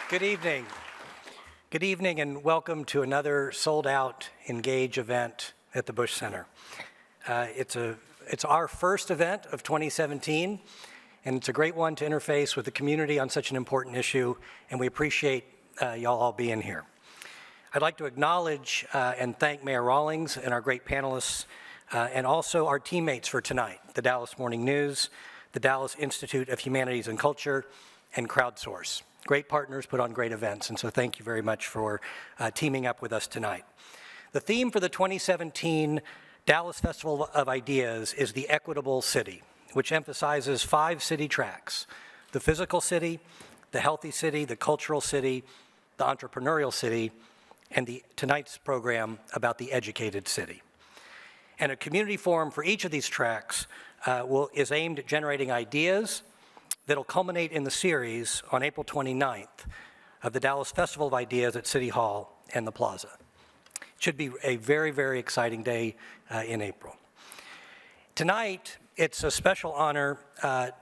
Good evening. Good evening and welcome to another sold-out Engage event at the Bush Center. It's our first event of 2017, and it's a great one to interface with the community on such an important issue, and we appreciate y'all all being here. I'd like to acknowledge and thank Mayor Rawlings and our great panelists, and also our teammates for tonight, the Dallas Morning News, the Dallas Institute of Humanities and Culture, and Crowdsource. Great partners put on great events, and so thank you very much for teaming up with us tonight. The theme for the 2017 Dallas Festival of Ideas is the Equitable City, which emphasizes 5 city tracks: the physical city, the healthy city, the cultural city, the entrepreneurial city, and tonight's program about the educated city. And a community forum for each of these tracks is aimed at generating ideas that'll culminate in the series on April 29th of the Dallas Festival of Ideas at City Hall and the Plaza. It should be a very, very exciting day in April. Tonight, it's a special honor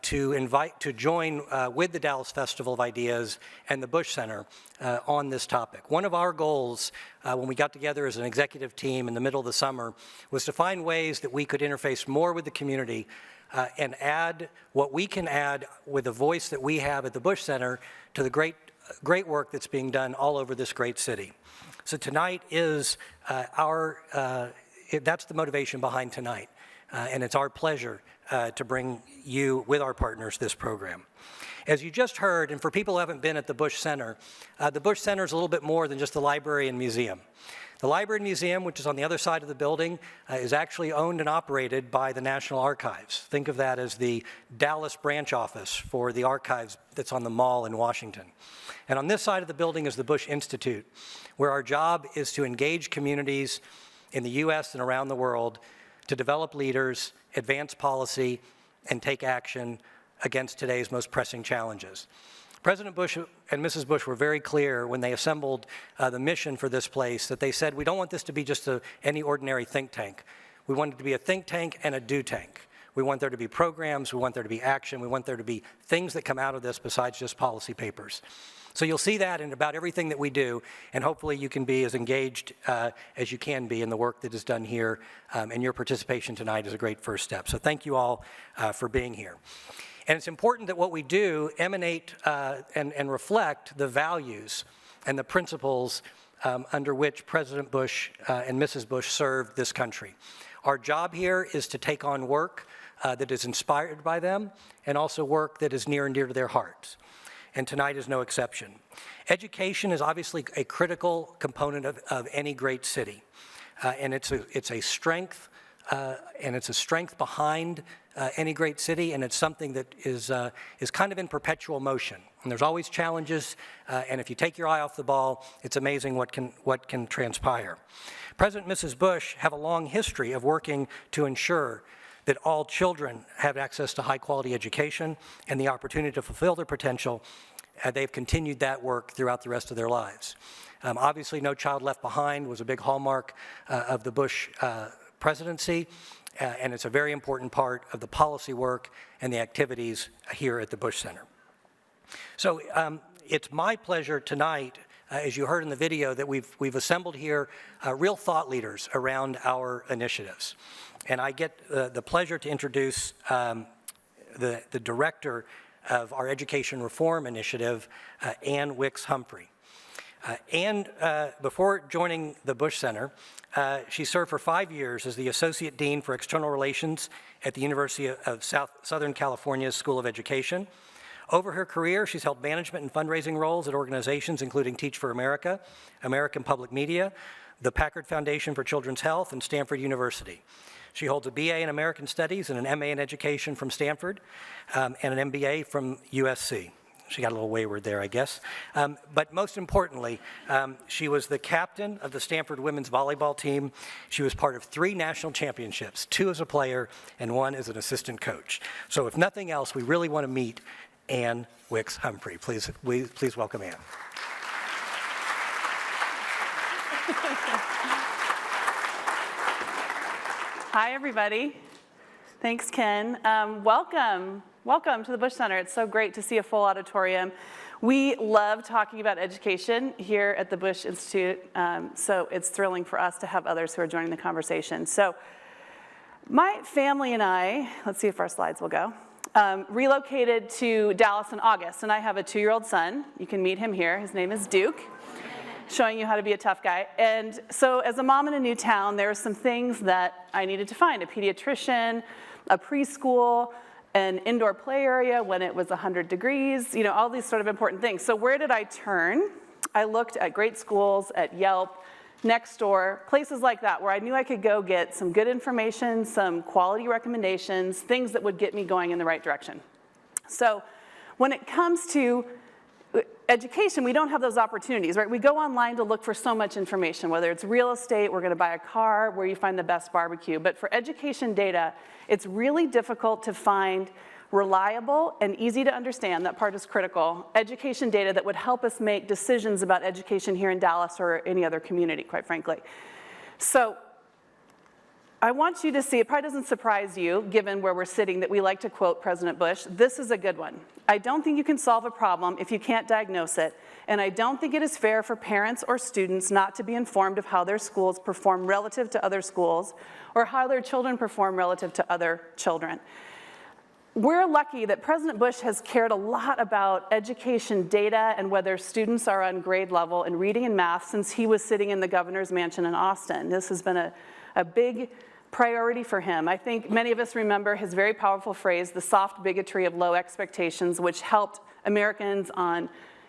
to join with the Dallas Festival of Ideas and the Bush Center on this topic. One of our goals when we got together as an executive team in the middle of the summer was to find ways that we could interface more with the community and add what we can add with the voice that we have at the Bush Center to the great work that's being done all over this great city. So tonight is that's the motivation behind tonight. And it's our pleasure to bring you, with our partners, this program. As you just heard, and for people who haven't been at the Bush Center is a little bit more than just the library and museum. The library and museum, which is on the other side of the building, is actually owned and operated by the National Archives. Think of that as the Dallas branch office for the archives that's on the Mall in Washington. And on this side of the building is the Bush Institute, where our job is to engage communities in the US and around the world to develop leaders, advance policy, and take action against today's most pressing challenges. President Bush and Mrs. Bush were very clear when they assembled the mission for this place that they said, we don't want this to be just any ordinary think tank. We want it to be a think tank and a do tank. We want there to be programs, we want there to be action, we want there to be things that come out of this besides just policy papers. So you'll see that in about everything that we do, and hopefully you can be as engaged as you can be in the work that is done here, and your participation tonight is a great first step. So thank you all for being here. And it's important that what we do emanate and reflect the values and the principles under which President Bush and Mrs. Bush served this country. Our job here is to take on work that is inspired by them, and also work that is near and dear to their hearts. And tonight is no exception. Education is obviously a critical component of any great city, and it's a strength, and it's a strength behind any great city, and it's something that is kind of in perpetual motion. And there's always challenges, and if you take your eye off the ball, it's amazing what can transpire. President and Mrs. Bush have a long history of working to ensure that all children have access to high-quality education and the opportunity to fulfill their potential. They've continued that work throughout the rest of their lives. Obviously, No Child Left Behind was a big hallmark of the Bush presidency, and it's a very important part of the policy work and the activities here at the Bush Center. So it's my pleasure tonight, as you heard in the video, that we've assembled here real thought leaders around our initiatives. And I get the pleasure to introduce the director of our Education Reform Initiative, Ann Wicks Humphrey. Ann, before joining the Bush Center, she served for 5 years as the Associate Dean for External Relations at the University of Southern California's School of Education. Over her career, she's held management and fundraising roles at organizations including Teach for America, American Public Media, the Packard Foundation for Children's Health, and Stanford University. She holds a BA in American Studies and an MA in Education from Stanford, and an MBA from USC. She got a little wayward there, I guess. But most importantly, she was the captain of the Stanford women's volleyball team. She was part of 3 national championships, 2 as a player and 1 as an assistant coach. So if nothing else, we really want to meet Ann Wicks Humphrey. Please welcome Ann. Hi, everybody. Thanks, Ken. Welcome. Welcome to the Bush Center. It's so great to see a full auditorium. We love talking about education here at the Bush Institute, so it's thrilling for us to have others who are joining the conversation. So my family and I, let's see if our slides will go, relocated to Dallas in August, and I have a 2-year-old son. You can meet him here. His name is Duke, showing you how to be a tough guy. And so as a mom in a new town, there were some things that I needed to find: a pediatrician, a preschool, an indoor play area when it was 100 degrees, you know, all these sort of important things. So where did I turn? I looked at great schools, at Yelp, Nextdoor, places like that where I knew I could go get some good information, some quality recommendations, things that would get me going in the right direction. So when it comes to education, we don't have those opportunities, right? We go online to look for so much information, whether it's real estate, we're gonna buy a car, where you find the best barbecue. But for education data, it's really difficult to find reliable and easy to understand, that part is critical, education data that would help us make decisions about education here in Dallas or any other community, quite frankly. So I want you to see, it probably doesn't surprise you, given where we're sitting, that we like to quote President Bush. This is a good one. I don't think you can solve a problem if you can't diagnose it, and I don't think it is fair for parents or students not to be informed of how their schools perform relative to other schools or how their children perform relative to other children. We're lucky that President Bush has cared a lot about education data and whether students are on grade level in reading and math since he was sitting in the governor's mansion in Austin. This has been a big priority for him. I think many of us remember his very powerful phrase, the soft bigotry of low expectations, which helped Americans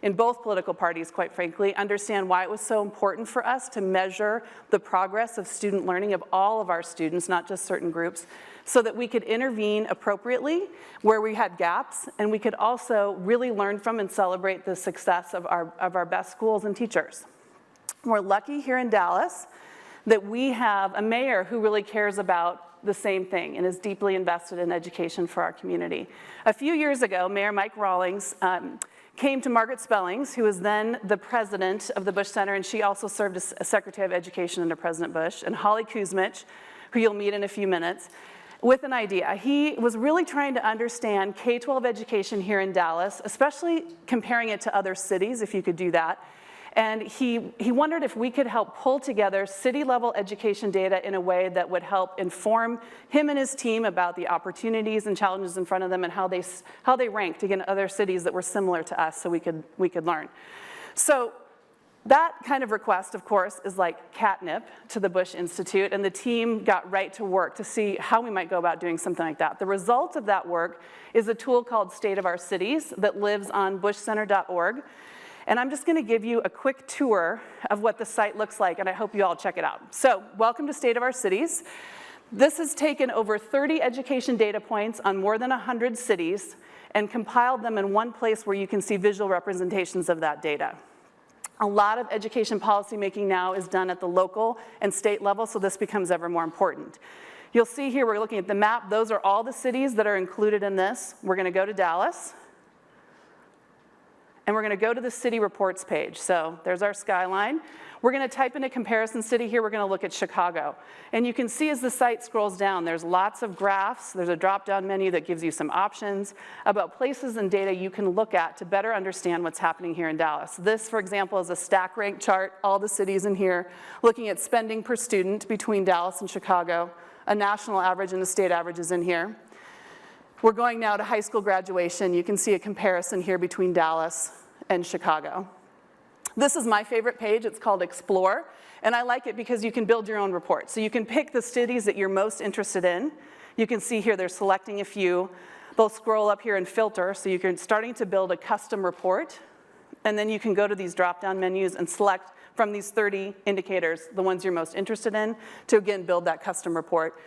in both political parties, quite frankly, understand why it was so important for us to measure the progress of student learning of all of our students, not just certain groups, so that we could intervene appropriately where we had gaps, and we could also really learn from and celebrate the success of our best schools and teachers. We're lucky here in Dallas that we have a mayor who really cares about the same thing and is deeply invested in education for our community. A few years ago, Mayor Mike Rawlings came to Margaret Spellings, who was then the president of the Bush Center, and she also served as Secretary of Education under President Bush, and Holly Kuzmich, who you'll meet in a few minutes, with an idea. He was really trying to understand K-12 education here in Dallas, especially comparing it to other cities, if you could do that. And he wondered if we could help pull together city-level education data in a way that would help inform him and his team about the opportunities and challenges in front of them and how they ranked against other cities that were similar to us so we could learn. So that kind of request, of course, is like catnip to the Bush Institute, and the team got right to work to see how we might go about doing something like that. The result of that work is a tool called State of Our Cities that lives on bushcenter.org. And I'm just gonna give you a quick tour of what the site looks like, and I hope you all check it out. So, welcome to State of Our Cities. This has taken over 30 education data points on more than 100 cities and compiled them in one place where you can see visual representations of that data. A lot of education policymaking now is done at the local and state level, so this becomes ever more important. You'll see here, we're looking at the map. Those are all the cities that are included in this. We're gonna go to Dallas. And we're gonna go to the city reports page. So there's our skyline. We're gonna type in a comparison city here. We're gonna look at Chicago. And you can see as the site scrolls down, there's lots of graphs. There's a drop-down menu that gives you some options about places and data you can look at to better understand what's happening here in Dallas. This, for example, is a stack rank chart, all the cities in here, looking at spending per student between Dallas and Chicago. A national average and a state average is in here. We're going now to high school graduation. You can see a comparison here between Dallas and Chicago. This is my favorite page. It's called Explore, and I like it because you can build your own report. So you can pick the cities that you're most interested in. You can see here they're selecting a few. They'll scroll up here and filter, so you can starting to build a custom report, and then you can go to these drop-down menus and select from these 30 indicators the ones you're most interested in to, again, build that custom report.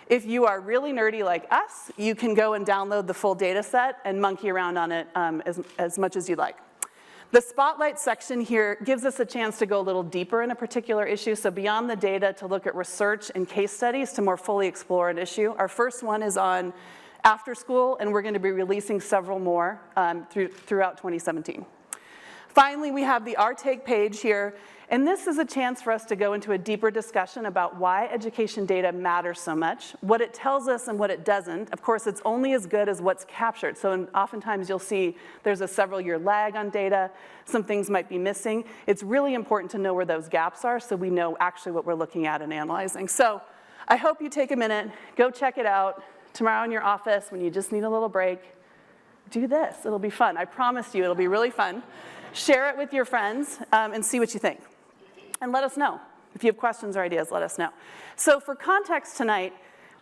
If you are really nerdy like us, you can go and download the full data set and monkey around on it as much as you'd like. The spotlight section here gives us a chance to go a little deeper in a particular issue, so beyond the data to look at research and case studies to more fully explore an issue. Our first one is on after school, and we're going to be releasing several more throughout 2017. Finally, we have the Our Take page here, And this is a chance for us to go into a deeper discussion about why education data matters so much, what it tells us and what it doesn't. Of course, it's only as good as what's captured. So oftentimes you'll see there's a several-year lag on data. Some things might be missing. It's really important to know where those gaps are so we know actually what we're looking at and analyzing. So I hope you take a minute, go check it out. Tomorrow in your office, when you just need a little break, do this. It'll be fun. I promise you it'll be really fun. Share it with your friends and see what you think. And let us know. If you have questions or ideas, let us know. So for context tonight,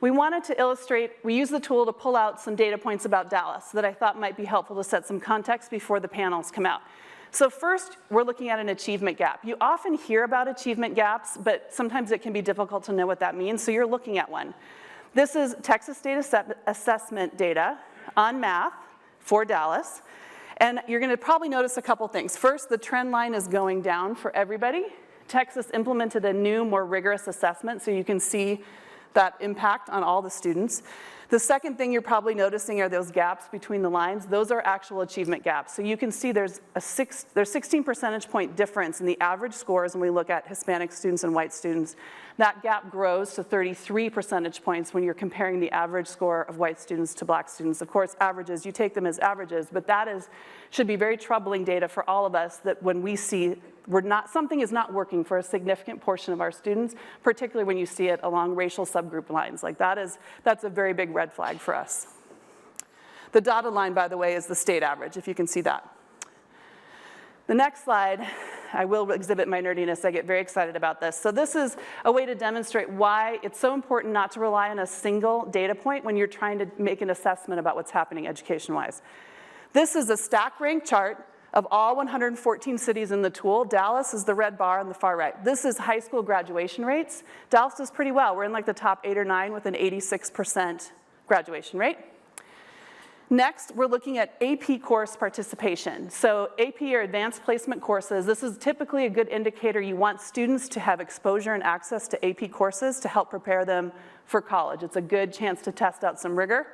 we wanted to illustrate, we used the tool to pull out some data points about Dallas that I thought might be helpful to set some context before the panels come out. So first, we're looking at an achievement gap. You often hear about achievement gaps, but sometimes it can be difficult to know what that means, so you're looking at one. This is Texas State Assessment data on math for Dallas. And you're gonna probably notice a couple things. First, the trend line is going down for everybody. Texas implemented a new, more rigorous assessment, so you can see that impact on all the students. The second thing you're probably noticing are those gaps between the lines. Those are actual achievement gaps. So you can see there's 16 percentage point difference in the average scores when we look at Hispanic students and white students. That gap grows to 33 percentage points when you're comparing the average score of white students to black students. Of course, averages, you take them as averages, but that should be very troubling data for all of us that when we see something is not working for a significant portion of our students, particularly when you see it along racial subgroup lines. Like that's a very big red flag for us. The dotted line, by the way, is the state average, if you can see that. The next slide, I will exhibit my nerdiness. I get very excited about this. So this is a way to demonstrate why it's so important not to rely on a single data point when you're trying to make an assessment about what's happening education-wise. This is a stack rank chart of all 114 cities in the tool. Dallas is the red bar on the far right. This is high school graduation rates. Dallas does pretty well. We're in like the top 8 or 9 with an 86% graduation rate. Next, we're looking at AP course participation. So AP or advanced placement courses, this is typically a good indicator. You want students to have exposure and access to AP courses to help prepare them for college. It's a good chance to test out some rigor.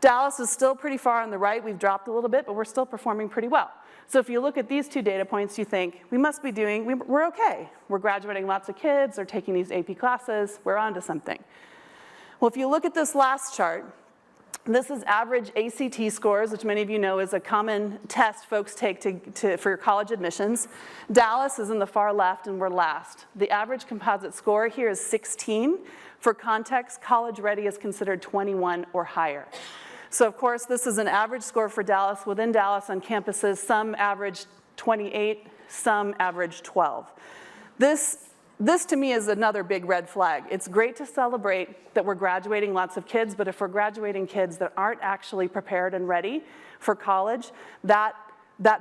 Dallas is still pretty far on the right. We've dropped a little bit, but we're still performing pretty well. So if you look at these two data points, you think, we're okay. We're graduating lots of kids, they're taking these AP classes, we're onto something. Well, if you look at this last chart, this is average ACT scores, which many of you know is a common test folks take for your college admissions. Dallas is in the far left and we're last. The average composite score here is 16. For context, college ready is considered 21 or higher. So of course, this is an average score for Dallas. Within Dallas on campuses, some average 28, some average 12. This to me is another big red flag. It's great to celebrate that we're graduating lots of kids, but if we're graduating kids that aren't actually prepared and ready for college, that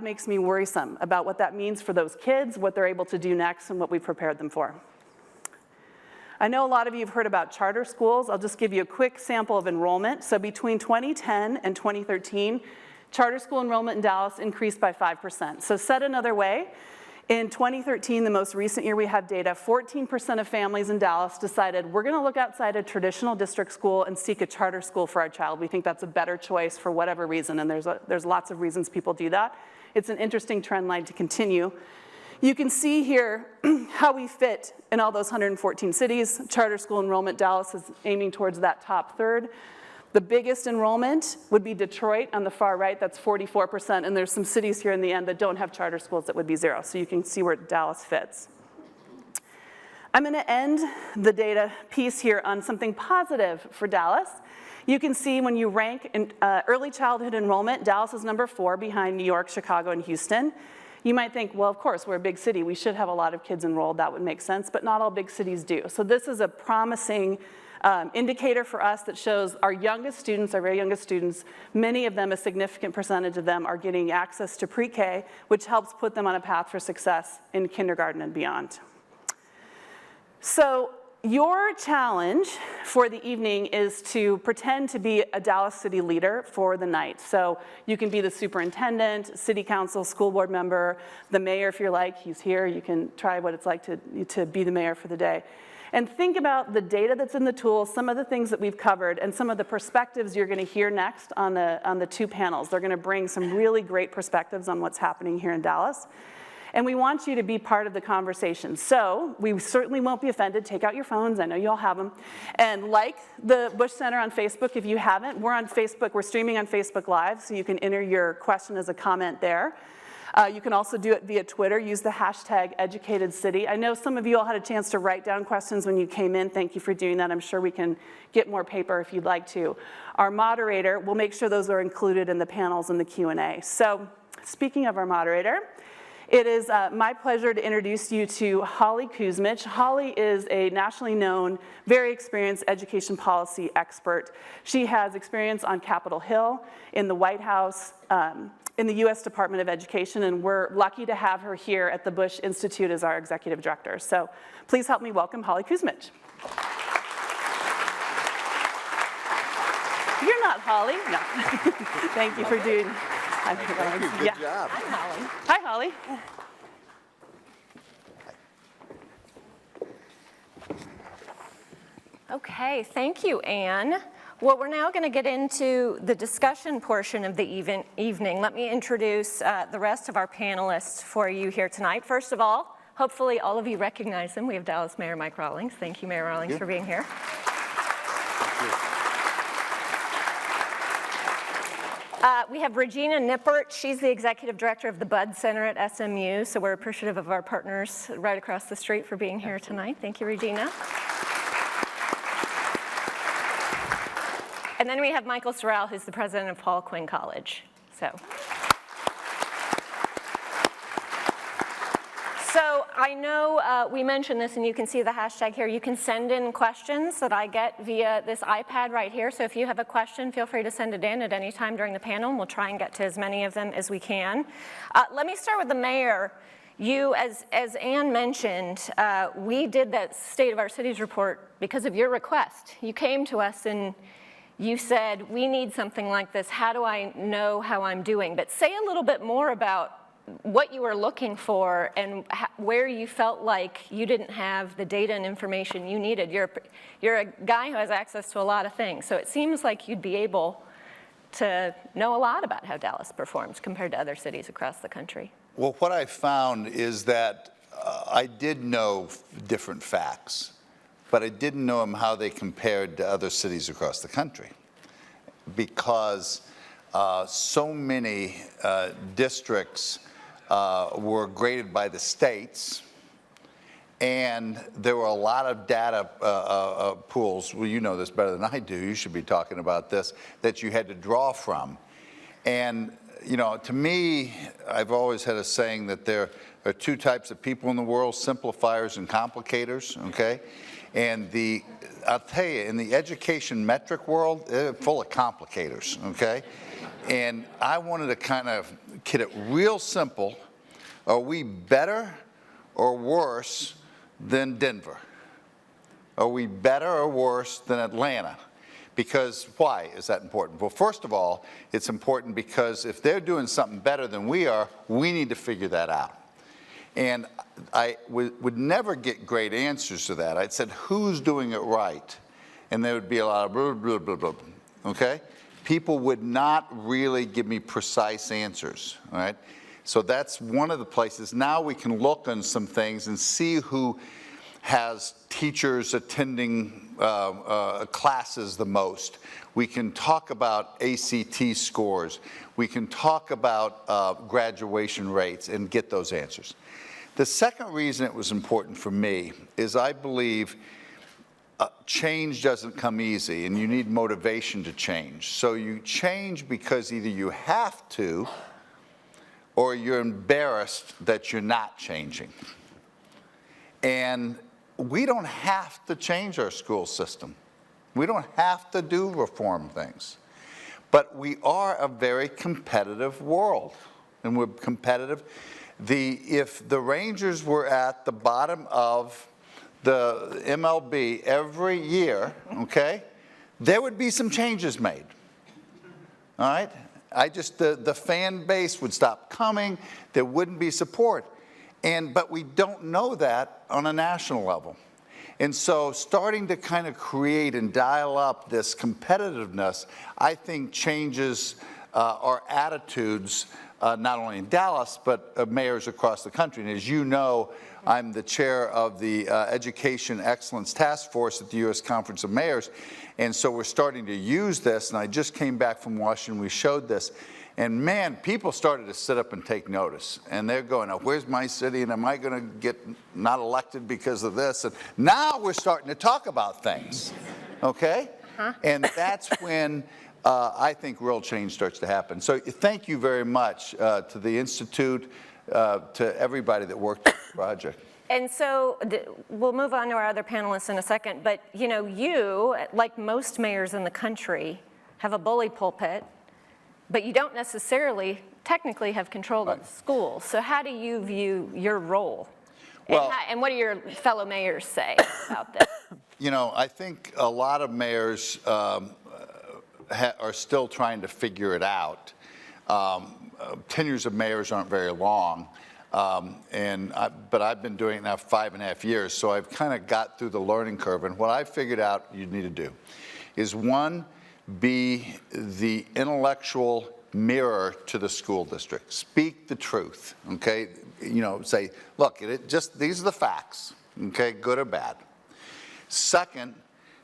makes me worrisome about what that means for those kids, what they're able to do next, and what we've prepared them for. I know a lot of you have heard about charter schools. I'll just give you a quick sample of enrollment. So between 2010 and 2013, charter school enrollment in Dallas increased by 5%. So said another way, in 2013, the most recent year we have data, 14% of families in Dallas decided we're gonna look outside a traditional district school and seek a charter school for our child. We think that's a better choice for whatever reason, and there's lots of reasons people do that. It's an interesting trend line to continue. You can see here how we fit in all those 114 cities. Charter school enrollment, Dallas is aiming towards that top third. The biggest enrollment would be Detroit on the far right, that's 44%, and there's some cities here in the end that don't have charter schools that would be 0, so you can see where Dallas fits. I'm gonna end the data piece here on something positive for Dallas. You can see when you rank in, early childhood enrollment, Dallas is number 4 behind New York, Chicago, and Houston. You might think, well, of course, we're a big city. We should have a lot of kids enrolled. That would make sense, but not all big cities do. So this is a promising indicator for us that shows our youngest students, our very youngest students, many of them, a significant percentage of them are getting access to pre-K, which helps put them on a path for success in kindergarten and beyond. So your challenge for the evening is to pretend to be a Dallas City leader for the night. So you can be the superintendent, city council, school board member, the mayor if you're like, he's here, you can try what it's like to be the mayor for the day. And think about the data that's in the tool, some of the things that we've covered, and some of the perspectives you're gonna hear next on the 2 panels. They're gonna bring some really great perspectives on what's happening here in Dallas. And we want you to be part of the conversation. So we certainly won't be offended. Take out your phones. I know you all have them. And like the Bush Center on Facebook, if you haven't, we're on Facebook. We're streaming on Facebook Live, so you can enter your question as a comment there. You can also do it via Twitter. Use the hashtag #EducatedCity. I know some of you all had a chance to write down questions when you came in. Thank you for doing that. I'm sure we can get more paper if you'd like to. Our moderator will make sure those are included in the panels and the Q&A. So speaking of our moderator, it is my pleasure to introduce you to Holly Kuzmich. Holly is a nationally known, very experienced education policy expert. She has experience on Capitol Hill, in the White House, in the U.S. Department of Education, and we're lucky to have her here at the Bush Institute as our executive director. So please help me welcome Holly Kuzmich. You're not Holly, no. Thank you for doing. Thank you, good job. Hi, Holly. Hi, Holly. Okay, thank you, Anne. Well, we're now going to get into the discussion portion of the evening. Let me introduce the rest of our panelists for you here tonight. First of all, hopefully all of you recognize him. We have Dallas Mayor Mike Rawlings. Thank you, Mayor Rawlings, for being here. We have Regina Nippert. She's the executive director of the Budd Center at SMU, so we're appreciative of our partners right across the street for being here tonight. Thank you, Regina. And then we have Michael Sorrell, who's the president of Paul Quinn College. So I know we mentioned this, and you can see the hashtag here. You can send in questions that I get via this iPad right here. So if you have a question, feel free to send it in at any time during the panel, and we'll try and get to as many of them as we can. Let me start with the mayor. You, as Anne mentioned, we did that State of Our Cities report because of your request. You came to us and you said, we need something like this. How do I know how I'm doing? But say a little bit more about what you were looking for and where you felt like you didn't have the data and information you needed. You're a guy who has access to a lot of things, so it seems like you'd be able to know a lot about how Dallas performs compared to other cities across the country. Well, what I found is that I did know different facts, but I didn't know them how they compared to other cities across the country, because so many districts were graded by the states, and there were a lot of data pools, well, you know this better than I do, you should be talking about this, that you had to draw from. And you know, to me, I've always had a saying that there are two types of people in the world, simplifiers and complicators, okay? And I'll tell you, in the education metric world, they're full of complicators, okay? And I wanted to kind of get it real simple. Are we better or worse than Denver? Are we better or worse than Atlanta? Because why is that important? Well, first of all, it's important because if they're doing something better than we are, we need to figure that out. And I would never get great answers to that. I'd said, who's doing it right? And there would be a lot of blah, blah, blah, blah, okay? People would not really give me precise answers, all right? So that's one of the places. Now we can look on some things and see who has teachers attending classes the most. We can talk about ACT scores. We can talk about graduation rates and get those answers. The second reason it was important for me is I believe change doesn't come easy, and you need motivation to change. So you change because either you have to or you're embarrassed that you're not changing. And we don't have to change our school system. We don't have to do reform things. But we are a very competitive world, and we're competitive. If the Rangers were at the bottom of the MLB every year, okay, there would be some changes made, all right? The fan base would stop coming, there wouldn't be support. But we don't know that on a national level. And so starting to kind of create and dial up this competitiveness, I think changes our attitudes not only in Dallas, but mayors across the country. And as you know, I'm the chair of the Education Excellence Task Force at the U.S. Conference of Mayors. And so we're starting to use this. And I just came back from Washington. We showed this. And man, people started to sit up and take notice. And they're going, oh, where's my city? And am I going to get not elected because of this? And now we're starting to talk about things, okay? And that's when I think real change starts to happen. So thank you very much to the Institute, to everybody that worked on the project. And so we'll move on to our other panelists in a second, but you know, you, like most mayors in the country, have a bully pulpit, but you don't necessarily technically have control of the schools. So how do you view your role? Well, and what do your fellow mayors say about this? You know, I think a lot of mayors are still trying to figure it out. Tenures of mayors aren't very long, but I've been doing it now 5.5 years, so I've kind of got through the learning curve. And what I figured out you need to do is, one, be the intellectual mirror to the school district. Speak the truth, okay? You know, say, look, these are the facts, okay, good or bad. Second,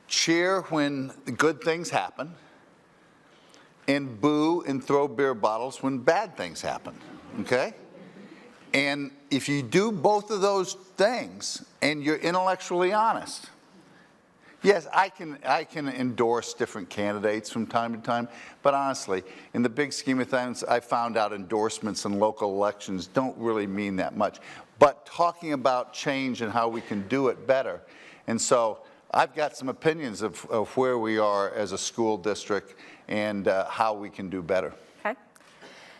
cheer when good things happen, and boo and throw beer bottles when bad things happen, okay? And if you do both of those things and you're intellectually honest, yes, I can endorse different candidates from time to time, but honestly, in the big scheme of things, I found out endorsements in local elections don't really mean that much. But talking about change and how we can do it better. And so I've got some opinions of where we are as a school district and how we can do better. Okay.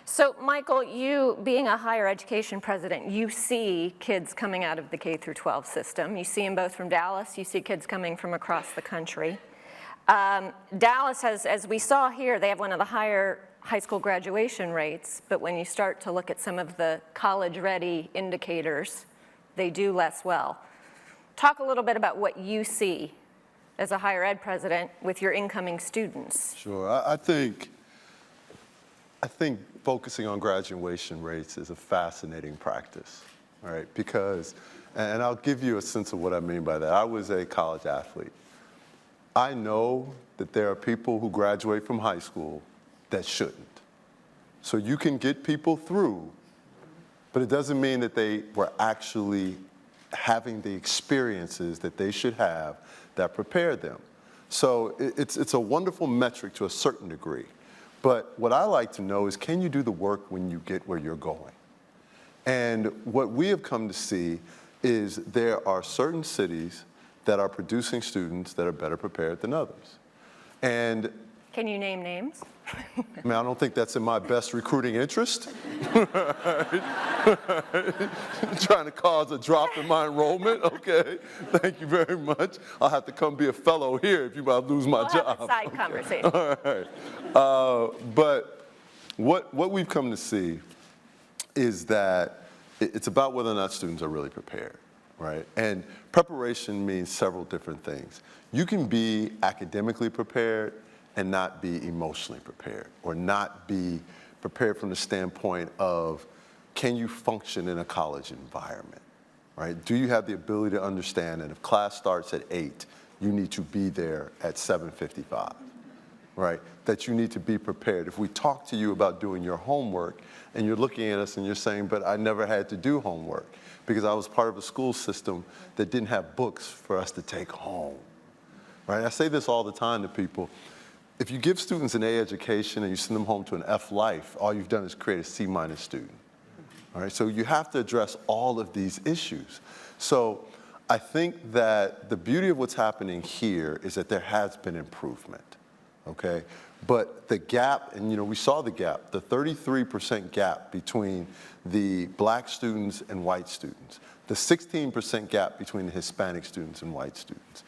So Michael, you being a higher education president, you see kids coming out of the K through 12 system. You see them both from Dallas, you see kids coming from across the country. Dallas has, as we saw here, they have one of the higher high school graduation rates, but when you start to look at some of the college-ready indicators, they do less well. Talk a little bit about what you see as a higher ed president with your incoming students. Sure. I think focusing on graduation rates is a fascinating practice, right? Because, and I'll give you a sense of what I mean by that. I was a college athlete. I know that there are people who graduate from high school that shouldn't. So you can get people through, but it doesn't mean that they were actually having the experiences that they should have that prepared them. So it's a wonderful metric to a certain degree. But what I like to know is, can you do the work when you get where you're going? And what we have come to see is there are certain cities that are producing students that are better prepared than others. And can you name names? I mean, I don't think that's in my best recruiting interest. Trying to cause a drop in my enrollment, okay? Thank you very much. I'll have to come be a fellow here if you about to lose my job. We'll have a side conversation. All right. But what we've come to see is that it's about whether or not students are really prepared, right? And preparation means several different things. You can be academically prepared and not be emotionally prepared, or not be prepared from the standpoint of, can you function in a college environment, right? Do you have the ability to understand that if class starts at 8, you need to be there at 7:55, right? That you need to be prepared. If we talk to you about doing your homework and you're looking at us and you're saying, but I never had to do homework because I was part of a school system that didn't have books for us to take home, right? I say this all the time to people. If you give students an A education and you send them home to an F life, all you've done is create a C- student. All right, so you have to address all of these issues. So I think that the beauty of what's happening here is that there has been improvement, okay? But the gap, and you know, we saw the gap, the 33% gap between the black students and white students, the 16% gap between the Hispanic students and white students.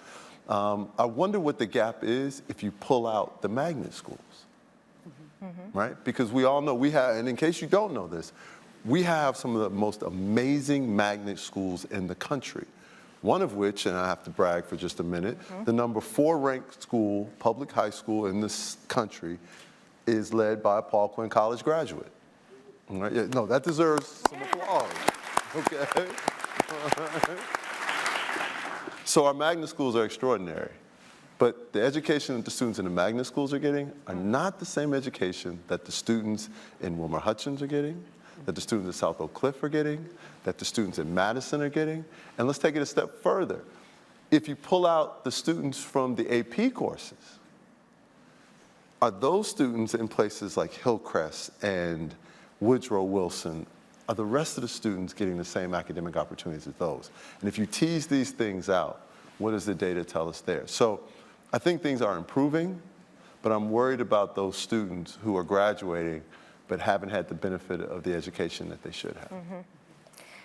I wonder what the gap is if you pull out the magnet schools, right? Because we all know we have, and in case you don't know this, we have some of the most amazing magnet schools in the country. One of which, and I have to brag for just a minute, the number 4 ranked school, public high school in this country, is led by a Paul Quinn College graduate. All right, yeah, no, that deserves some applause, okay? So our magnet schools are extraordinary, but the education that the students in the magnet schools are getting are not the same education that the students in Wilmer Hutchins are getting, that the students at South Oak Cliff are getting, that the students in Madison are getting. And let's take it a step further. If you pull out the students from the AP courses, are those students in places like Hillcrest and Woodrow Wilson, are the rest of the students getting the same academic opportunities as those? And if you tease these things out, what does the data tell us there? So I think things are improving, but I'm worried about those students who are graduating but haven't had the benefit of the education that they should have. Mm-hmm.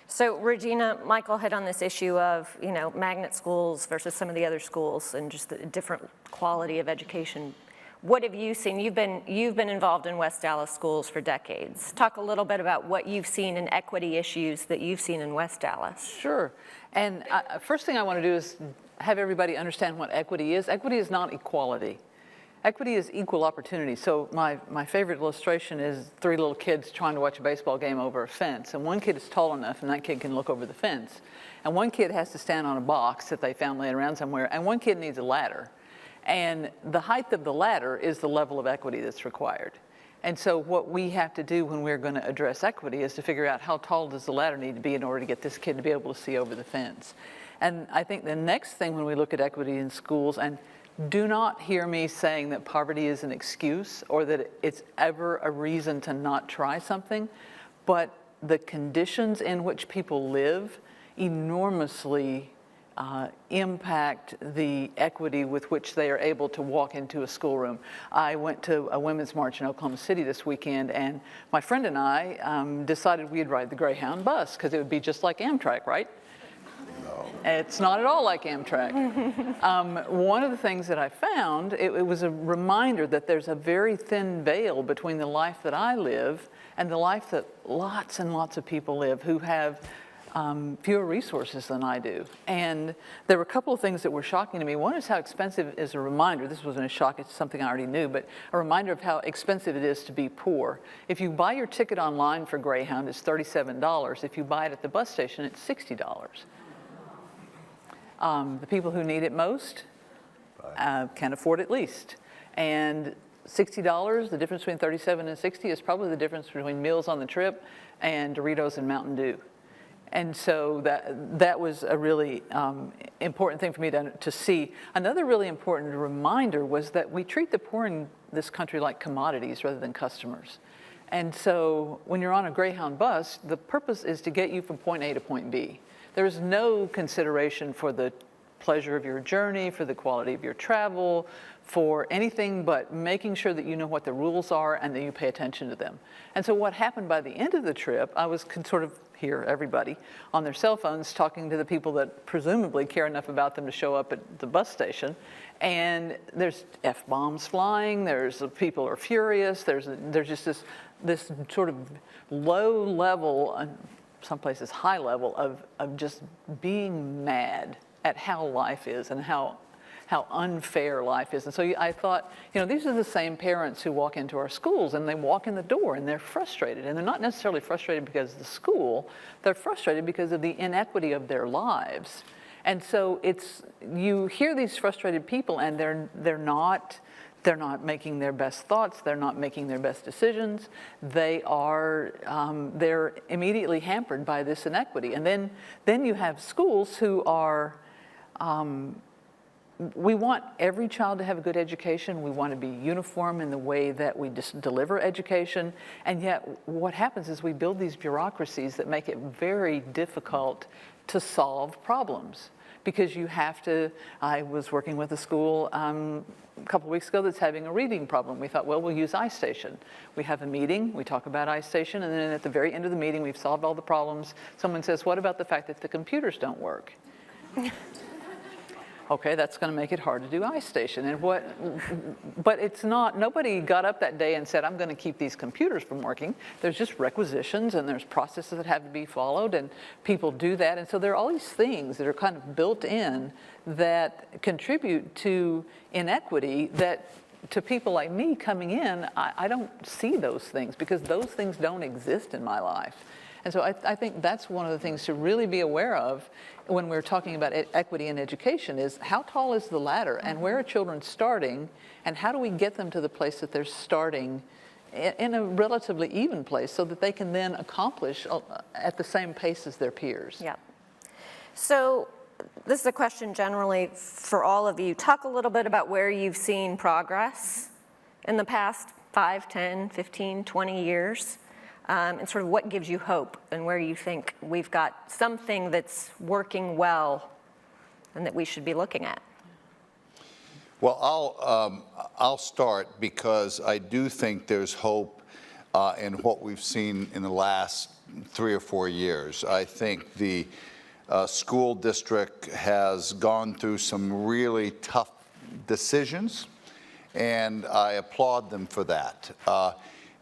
So Regina, Michael hit on this issue of, magnet schools versus some of the other schools and just the different quality of education. What have you seen? You've been involved in West Dallas schools for decades. Talk a little bit about what you've seen in equity issues that you've seen in West Dallas. Sure. And first thing I want to do is have everybody understand what equity is. Equity is not equality. Equity is equal opportunity. So my favorite illustration is 3 little kids trying to watch a baseball game over a fence. And one kid is tall enough, and that kid can look over the fence. And one kid has to stand on a box that they found laying around somewhere, and one kid needs a ladder. And the height of the ladder is the level of equity that's required. And so what we have to do when we're going to address equity is to figure out how tall does the ladder need to be in order to get this kid to be able to see over the fence. And I think the next thing when we look at equity in schools, and do not hear me saying that poverty is an excuse or that it's ever a reason to not try something, but the conditions in which people live enormously impact the equity with which they are able to walk into a schoolroom. I went to a women's march in Oklahoma City this weekend, and my friend and I decided we'd ride the Greyhound bus because it would be just like Amtrak, right? No. It's not at all like Amtrak. One of the things that I found, it was a reminder that there's a very thin veil between the life that I live and the life that lots and lots of people live who have fewer resources than I do. And there were a couple of things that were shocking to me. One is how expensive is a reminder. This wasn't a shock, it's something I already knew, but a reminder of how expensive it is to be poor. If you buy your ticket online for Greyhound, it's $37. If you buy it at the bus station, it's $60. The people who need it most can afford it least. And $60, the difference between 37 and 60 is probably the difference between meals on the trip and Doritos and Mountain Dew. And so that was a really important thing for me to see. Another really important reminder was that we treat the poor in this country like commodities rather than customers. And so when you're on a Greyhound bus, the purpose is to get you from point A to point B. There is no consideration for the pleasure of your journey, for the quality of your travel, for anything but making sure that you know what the rules are and that you pay attention to them. And so what happened by the end of the trip, I was sort of hear everybody on their cell phones talking to the people that presumably care enough about them to show up at the bus station. And there's F-bombs flying, people are furious, there's just this sort of low level, some places high level, of just being mad at how life is and how unfair life is. And so I thought, these are the same parents who walk into our schools and they walk in the door and they're frustrated. And they're not necessarily frustrated because of the school, they're frustrated because of the inequity of their lives. And so you hear these frustrated people and they're not making their best thoughts, they're not making their best decisions, they're immediately hampered by this inequity. And then you have schools who are, we want every child to have a good education. We want to be uniform in the way that we deliver education. And yet what happens is we build these bureaucracies that make it very difficult to solve problems. Because you have to, I was working with a school a couple of weeks ago that's having a reading problem. We thought, well, we'll use iStation. We have a meeting, we talk about iStation, and then at the very end of the meeting, we've solved all the problems. Someone says, what about the fact that the computers don't work? Okay, that's going to make it hard to do iStation. But it's not, nobody got up that day and said, I'm going to keep these computers from working. There's just requisitions and there's processes that have to be followed and people do that. And so there are all these things that are kind of built in that contribute to inequity that to people like me coming in, I don't see those things because those things don't exist in my life. And so I think that's one of the things to really be aware of when we're talking about equity in education is how tall is the ladder and where are children starting and how do we get them to the place that they're starting in a relatively even place so that they can then accomplish at the same pace as their peers. Yeah. So this is a question generally for all of you. Talk a little bit about where you've seen progress in the past 5, 10, 15, 20 years, and sort of what gives you hope and where you think we've got something that's working well and that we should be looking at. Well, I'll start because I do think there's hope in what we've seen in the last 3 or 4 years. I think the school district has gone through some really tough decisions, and I applaud them for that.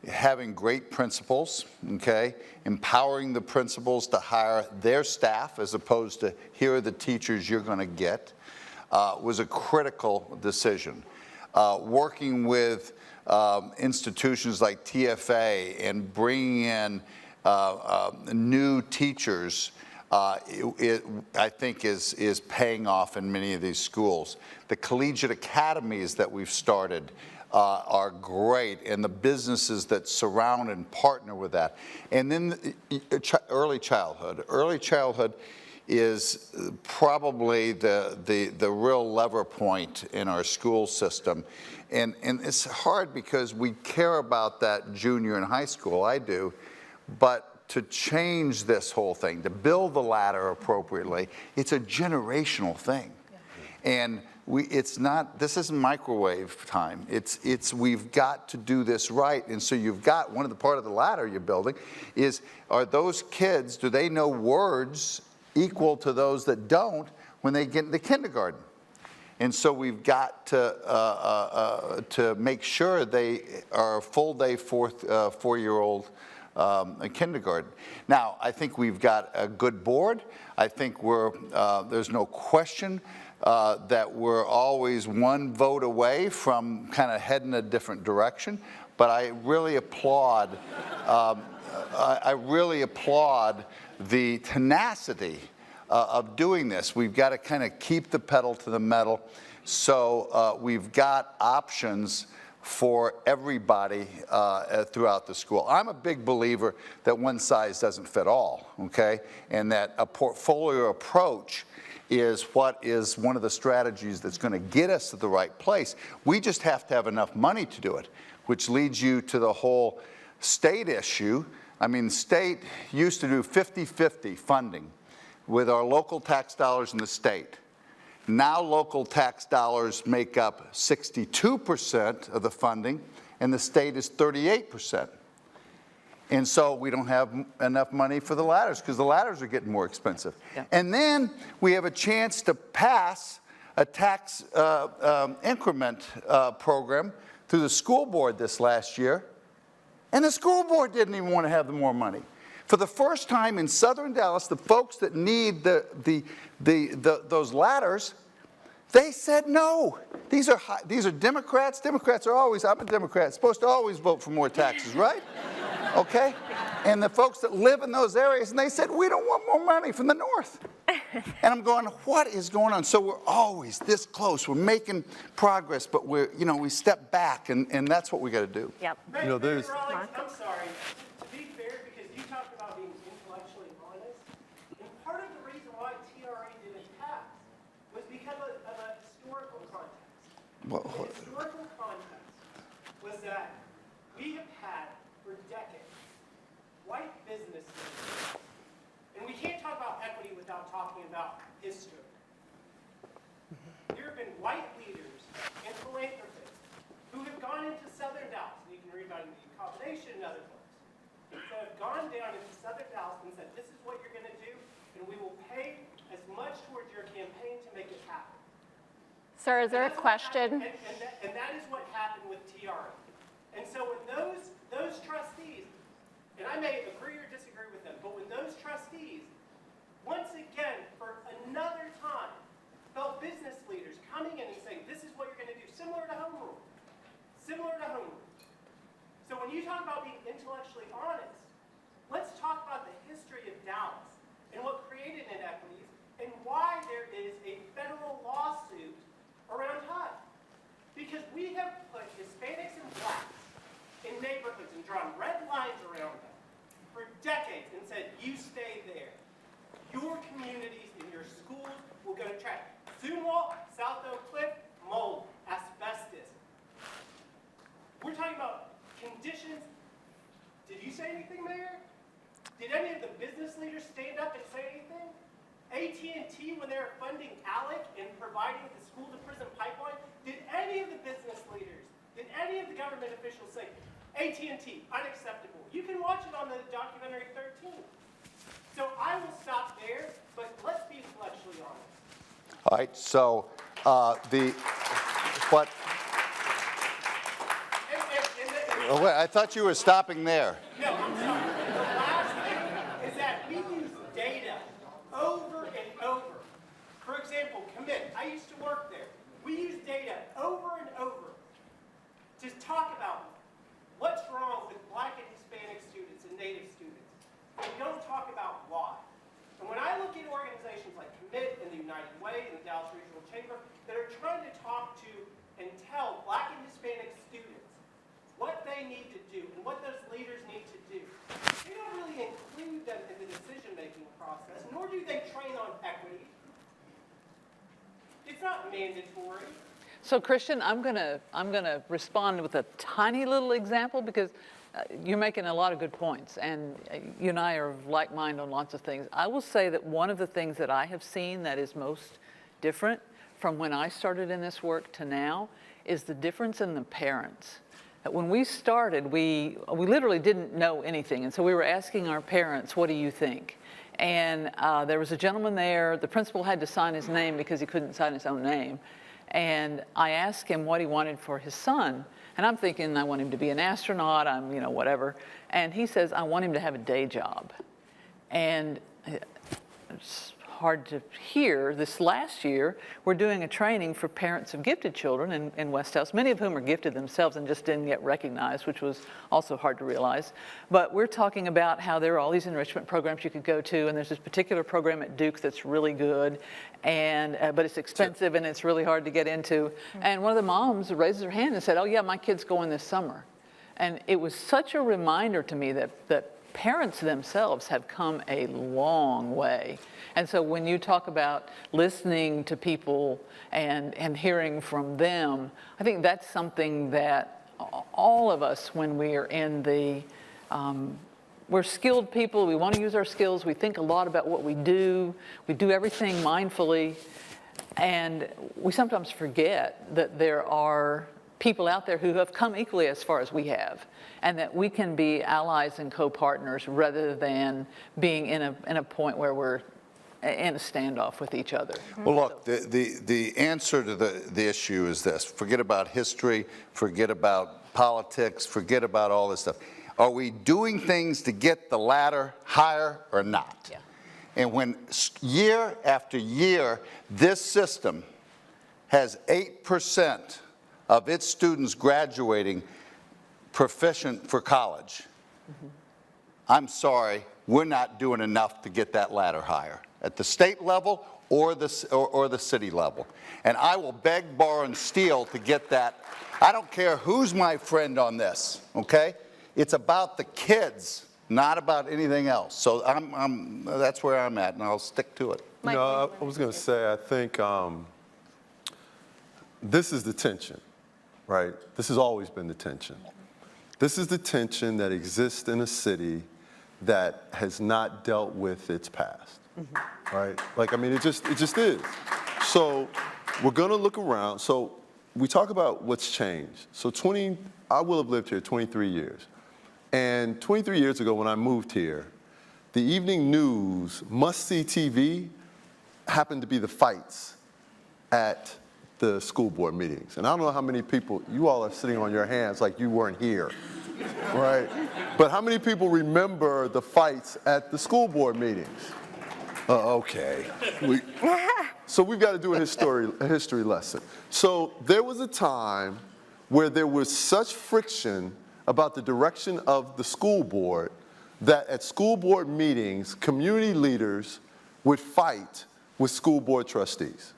Having great principals, okay, empowering the principals to hire their staff as opposed to here are the teachers you're going to get. Was a critical decision. Working with institutions like TFA and bringing in new teachers, I think is paying off in many of these schools. The collegiate academies that we've started are great, and the businesses that surround and partner with that. And then early childhood. Early childhood is probably the real lever point in our school system. And it's hard because we care about that junior in high school, I do, but to change this whole thing, to build the ladder appropriately, it's a generational thing. And it's not, this isn't microwave time. We've got to do this right. And so you've got, one of the part of the ladder you're building is, are those kids, do they know words equal to those that don't when they get into kindergarten? And so we've got to make sure they are a full day four-year-old kindergarten. Now, I think we've got a good board. I think there's no question that we're always one vote away from kind of heading a different direction. But I really applaud the tenacity of doing this. We've got to kind of keep the pedal to the metal. So we've got options for everybody throughout the school. I'm a big believer that one size doesn't fit all, okay? And that a portfolio approach is what is one of the strategies that's going to get us to the right place. We just have to have enough money to do it, which leads you to the whole state issue. I mean, the state used to do 50-50 funding with our local tax dollars in the state. Now local tax dollars make up 62% of the funding, and the state is 38%. And so we don't have enough money for the ladders because the ladders are getting more expensive. Yeah. And then we have a chance to pass a tax increment program through the school board this last year, and the school board didn't even want to have more money. For the first time in southern Dallas, the folks that need those ladders, they said no. These are Democrats. Democrats are always, I'm a Democrat, supposed to always vote for more taxes, right? Okay? And the folks that live in those areas, and they said, we don't want more money from the north. And I'm going, what is going on? So we're always this close. We're making progress, but we step back, and that's what we got to do. Yep. There's. Rawlings, I'm sorry. To be fair, because you talked about being intellectually honest, and part of the reason why TRA didn't pass was because of a historical context. The historical context was that we have had, for decades, white businesses, and we can't talk about equity without talking about history. There have been white leaders and philanthropists who have gone into southern Dallas, and you can read about it in the combination and other places, that have gone down into southern Dallas and said, this is what you're going to do, and we will pay as much towards your campaign to make it happen. Sir, is there a question? And that is what happened with TRA. And so when those trustees, and I may agree or disagree with them, but when those trustees, once again, for another time, felt business leaders coming in and saying, this is what you're going to do, similar to home rule. AT&T, when they were funding ALEC and providing the school-to-prison pipeline, did any of the business leaders, did any of the government officials say, AT&T, unacceptable? You can watch it on the documentary 13. So I will stop there, but let's be intellectually honest. All right, so but oh, wait, I thought you were stopping there. No, I'm sorry. The last thing is that we use data over and over. For example, commit. I used to work there. We use data over and over to talk about what's wrong with Black and Hispanic students and Native students. But we don't talk about why. And when I look at organizations like Commit and the United Way and the Dallas Regional Chamber that are trying to talk to and tell Black and Hispanic students what they need to do and what those leaders need to do, they don't really include them in the decision-making process, nor do they train on equity. It's not mandatory. So Christian, I'm gonna respond with a tiny little example because you're making a lot of good points, and you and I are of like mind on lots of things. I will say that one of the things that I have seen that is most different from when I started in this work to now is the difference in the parents. When we started, we literally didn't know anything, and so we were asking our parents, what do you think? And there was a gentleman there, the principal had to sign his name because he couldn't sign his own name. And I asked him what he wanted for his son. And I'm thinking, I want him to be an astronaut, whatever. And he says, I want him to have a day job. And it's hard to hear. This last year, we're doing a training for parents of gifted children in West House, many of whom are gifted themselves and just didn't get recognized, which was also hard to realize. But we're talking about how there are all these enrichment programs you could go to, and there's this particular program at Duke that's really good, and but it's expensive and it's really hard to get into. And one of the moms raises her hand and said, oh yeah, my kid's going this summer. And it was such a reminder to me that parents themselves have come a long way. And so when you talk about listening to people and hearing from them, I think that's something that all of us, when we are in the, we're skilled people, we want to use our skills, we think a lot about what we do everything mindfully, and we sometimes forget that there are people out there who have come equally as far as we have, and that we can be allies and co-partners rather than being in a point where we're in a standoff with each other. Well, look, the answer to the issue is this. Forget about history, forget about politics, forget about all this stuff. Are we doing things to get the ladder higher or not? Yeah. And when year after year, this system has 8% of its students graduating proficient for college, I'm sorry, we're not doing enough to get that ladder higher at the state level or the city level. And I will beg, borrow, and steal to get that. I don't care who's my friend on this, okay? It's about the kids, not about anything else. So that's where I'm at, and I'll stick to it. You know, I was going to say, I think this is the tension, right? This has always been the tension. This is the tension that exists in a city that has not dealt with its past, right? Like, I mean, it just is. So we're going to look around. So we talk about what's changed. So I will have lived here 23 years. And 23 years ago when I moved here, the evening news, must-see TV, happened to be the fights at the school board meetings. And I don't know how many people, you all are sitting on your hands like you weren't here, right? But how many people remember the fights at the school board meetings? Okay. So we've got to do a history lesson. So there was a time where there was such friction about the direction of the school board that at school board meetings, community leaders would fight with school board trustees.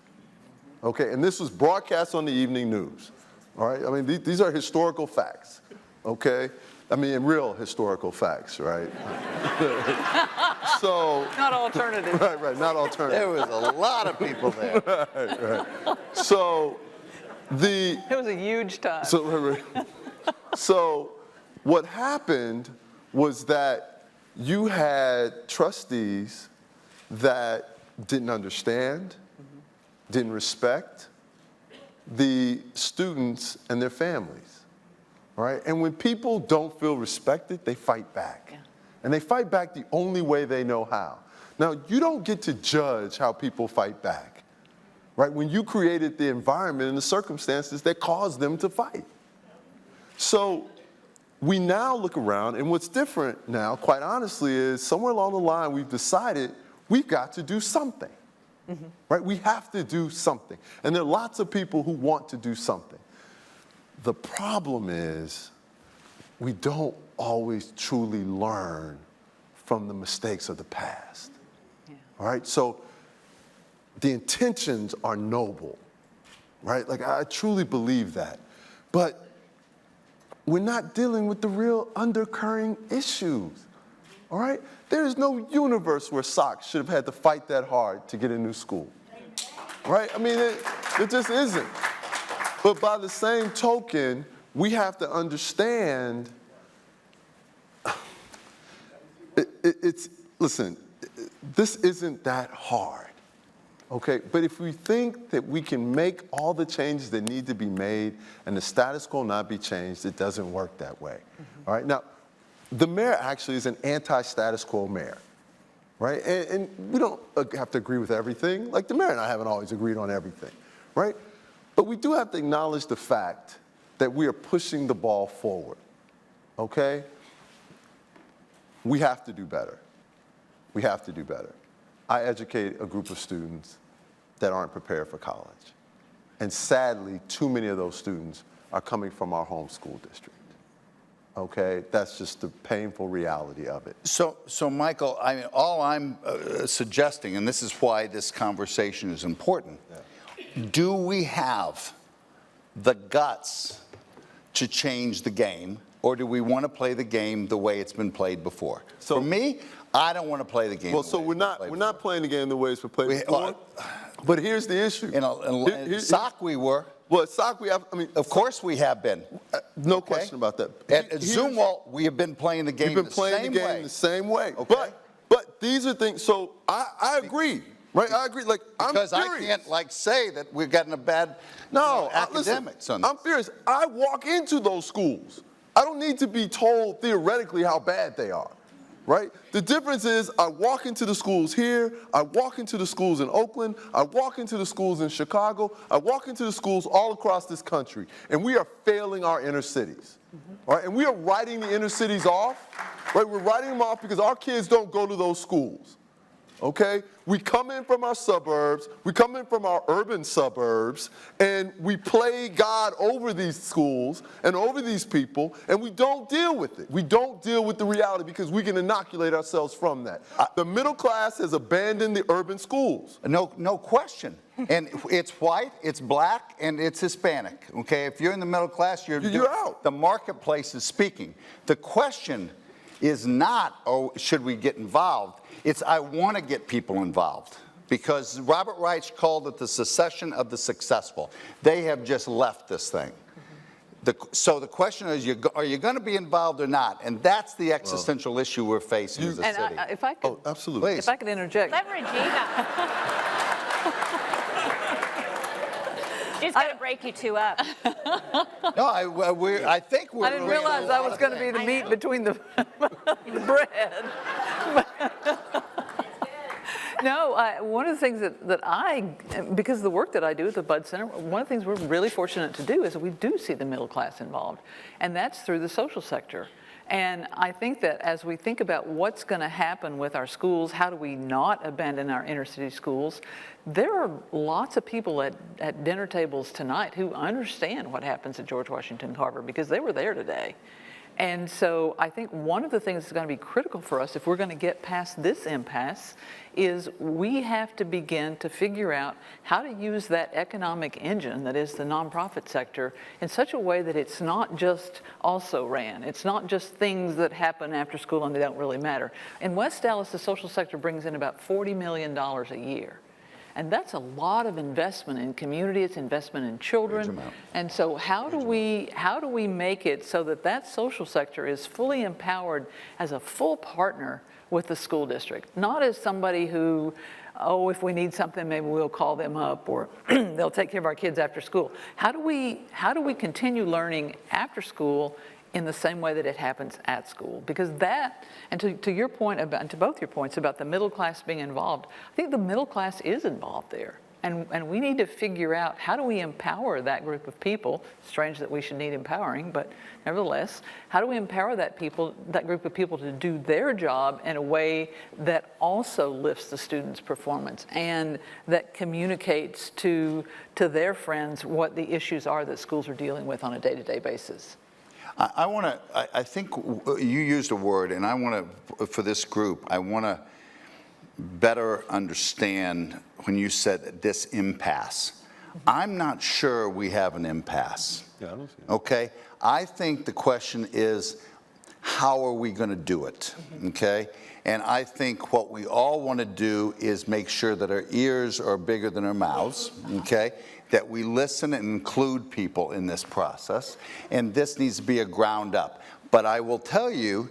Okay, and this was broadcast on the evening news. All right, I mean, these are historical facts. Okay, I mean, real historical facts, right? So Not alternative. right, not alternative. There was a lot of people there. Right. So It was a huge time. So what happened was that you had trustees that didn't understand, didn't respect the students and their families, all right? And when people don't feel respected, they fight back. Yeah. And they fight back the only way they know how. Now, you don't get to judge how people fight back, right? When you created the environment and the circumstances that caused them to fight. So we now look around, and what's different now, quite honestly, is somewhere along the line we've decided we've got to do something, right? We have to do something. And there are lots of people who want to do something. The problem is we don't always truly learn from the mistakes of the past, all right? So the intentions are noble, right? Like, I truly believe that. But we're not dealing with the real undercurrent issues, all right? There is no universe where Sox should have had to fight that hard to get a new school, right? I mean, it just isn't. But by the same token, we have to understand, listen, this isn't that hard. Okay, but if we think that we can make all the changes that need to be made and the status quo not be changed, it doesn't work that way. All right, now, the mayor actually is an anti-status quo mayor, right? And we don't have to agree with everything. Like, the mayor and I haven't always agreed on everything, right? But we do have to acknowledge the fact that we are pushing the ball forward, okay? We have to do better. We have to do better. I educate a group of students that aren't prepared for college. And sadly, too many of those students are coming from our home school district. Okay, that's just the painful reality of it. So Michael, I mean, all I'm suggesting, and this is why this conversation is important, do we have the guts to change the game, or do we want to play the game the way it's been played before? So, for me, I don't want to play the game. Well, so we're not playing the game the way it's been played before. But here's the issue. In SOC we were. Well, SOC I mean, of course we have been. No question about that. At Zumwalt, we have been playing the game the same way. Okay. But these are things. So I agree, right? I agree. Like, because I'm furious. I can't like say that we've gotten a bad academics on this. I'm furious. I walk into those schools. I don't need to be told theoretically how bad they are. Right? The difference is I walk into the schools here, I walk into the schools in Oakland, I walk into the schools in Chicago, I walk into the schools all across this country, and we are failing our inner cities. All right? And we are writing the inner cities off, right? We're writing them off because our kids don't go to those schools. Okay? We come in from our suburbs, we come in from our urban suburbs, and we play God over these schools and over these people, and we don't deal with it. We don't deal with the reality because we can inoculate ourselves from that. The middle class has abandoned the urban schools. No question. And it's white, it's black, and it's Hispanic. Okay? If you're in the middle class, you're out. The marketplace is speaking. The question is not, oh, should we get involved? It's, I want to get people involved, because Robert Reich called it the secession of the successful. They have just left this thing. So the question is, are you going to be involved or not? And that's the existential issue we're facing as a city. And if I could, absolutely. If I could interject. Let Regina. She's going to break you two up. No, I think we're. I didn't realize I was going to be the meat between the bread. No, one of the things that because of the work that I do at the Bud Center, one of the things we're really fortunate to do is that we do see the middle class involved, and that's through the social sector. And I think that as we think about what's going to happen with our schools, how do we not abandon our inner city schools, there are lots of people at dinner tables tonight who understand what happens at George Washington Carver because they were there today. And so I think one of the things that's going to be critical for us if we're going to get past this impasse is we have to begin to figure out how to use that economic engine that is the nonprofit sector in such a way that it's not just also ran. It's not just things that happen after school and they don't really matter. In West Dallas, the social sector brings in about $40 million a year. And that's a lot of investment in community, it's investment in children. And so how do we make it so that that social sector is fully empowered as a full partner with the school district, not as somebody who, oh, if we need something, maybe we'll call them up, or they'll take care of our kids after school. How do we continue learning after school in the same way that it happens at school? Because that, and to your point about, and to both your points about the middle class being involved, I think the middle class is involved there. And we need to figure out, how do we empower that group of people? Strange that we should need empowering, but nevertheless, how do we empower that group of people to do their job in a way that also lifts the students' performance and that communicates to their friends what the issues are that schools are dealing with on a day-to-day basis? I think you used a word, and I want to, for this group, I want to better understand when you said this impasse. I'm not sure we have an impasse. Yeah, I don't see it. Okay? I think the question is, how are we going to do it? Okay? And I think what we all want to do is make sure that our ears are bigger than our mouths, okay? That we listen and include people in this process. And this needs to be a ground up. But I will tell you,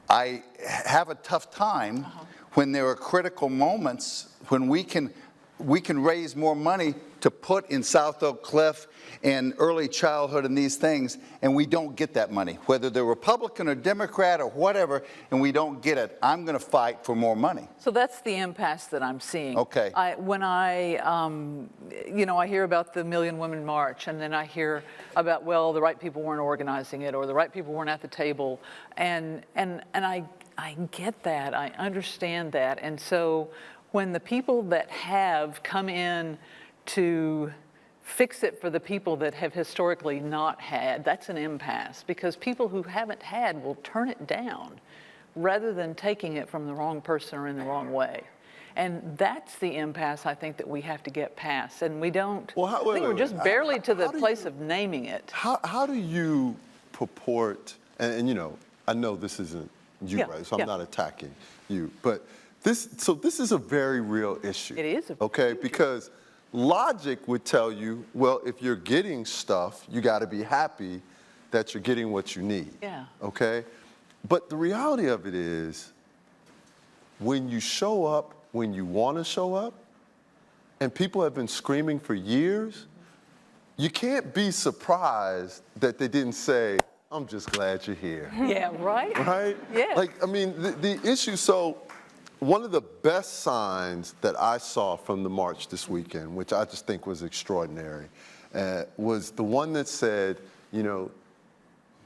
I have a tough time when there are critical moments when we can raise more money to put in South Oak Cliff and early childhood and these things, and we don't get that money, whether they're Republican or Democrat or whatever, and we don't get it. I'm going to fight for more money. So that's the impasse that I'm seeing. Okay. When I hear about the Million Women March, and then I hear about, well, the right people weren't organizing it, or the right people weren't at the table, and I get that, I understand that, and so when the people that have come in to fix it for the people that have historically not had, that's an impasse, because people who haven't had will turn it down rather than taking it from the wrong person or in the wrong way. And that's the impasse I think that we have to get past, and we don't. Well, I think we're just barely to the place of naming it. How do you purport, and I know this isn't you, right? So I'm not attacking you, but this is a very real issue. It is. Okay, because logic would tell you, well, if you're getting stuff, you got to be happy that you're getting what you need. Yeah. Okay, but the reality of it is, when you show up when you want to show up, and people have been screaming for years, you can't be surprised that they didn't say, I'm just glad you're here. Yeah, right? Right? Yeah. Like, I mean, the issue, so one of the best signs that I saw from the march this weekend, which I just think was extraordinary, was the one that said,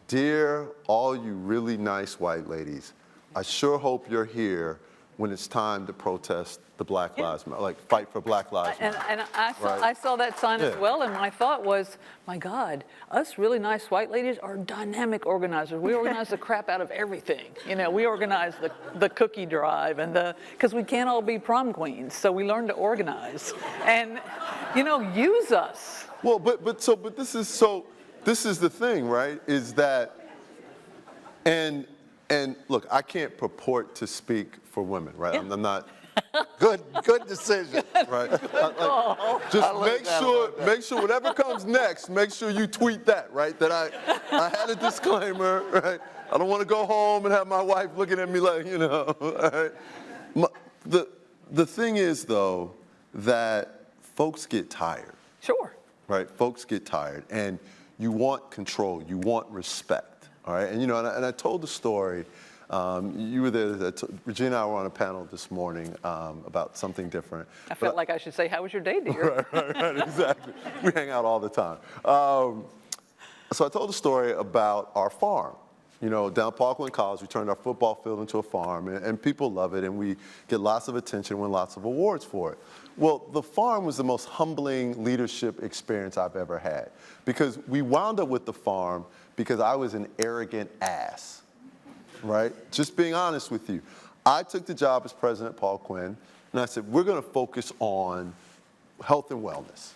dear all you really nice white ladies, I sure hope you're here when it's time to protest the Black Lives Matter, like fight for Black Lives Matter. And I saw that sign as well, and my thought was, my God, us really nice white ladies are dynamic organizers. We organize the crap out of everything. We organize the cookie drive, and because we can't all be prom queens, so we learn to organize. And, use us. Well, but this is the thing, right, is that, and look, I can't purport to speak for women, right? I'm not. Good decision. Right. Just make sure whatever comes next, make sure you tweet that, right? That I had a disclaimer, right? I don't want to go home and have my wife looking at me like, all right? The thing is, though, that folks get tired. Sure. Right? Folks get tired, and you want control, you want respect, all right? And and I told the story. You were there, Regina and I were on a panel this morning about something different. I felt like I should say, how was your day, dear? Right, exactly. We hang out all the time. So I told a story about our farm. Down at Parkland College, we turned our football field into a farm, and people love it, and we get lots of attention, win lots of awards for it. Well, the farm was the most humbling leadership experience I've ever had, because we wound up with the farm because I was an arrogant ass. Right? Just being honest with you. I took the job as president, Paul Quinn, and I said, we're going to focus on health and wellness,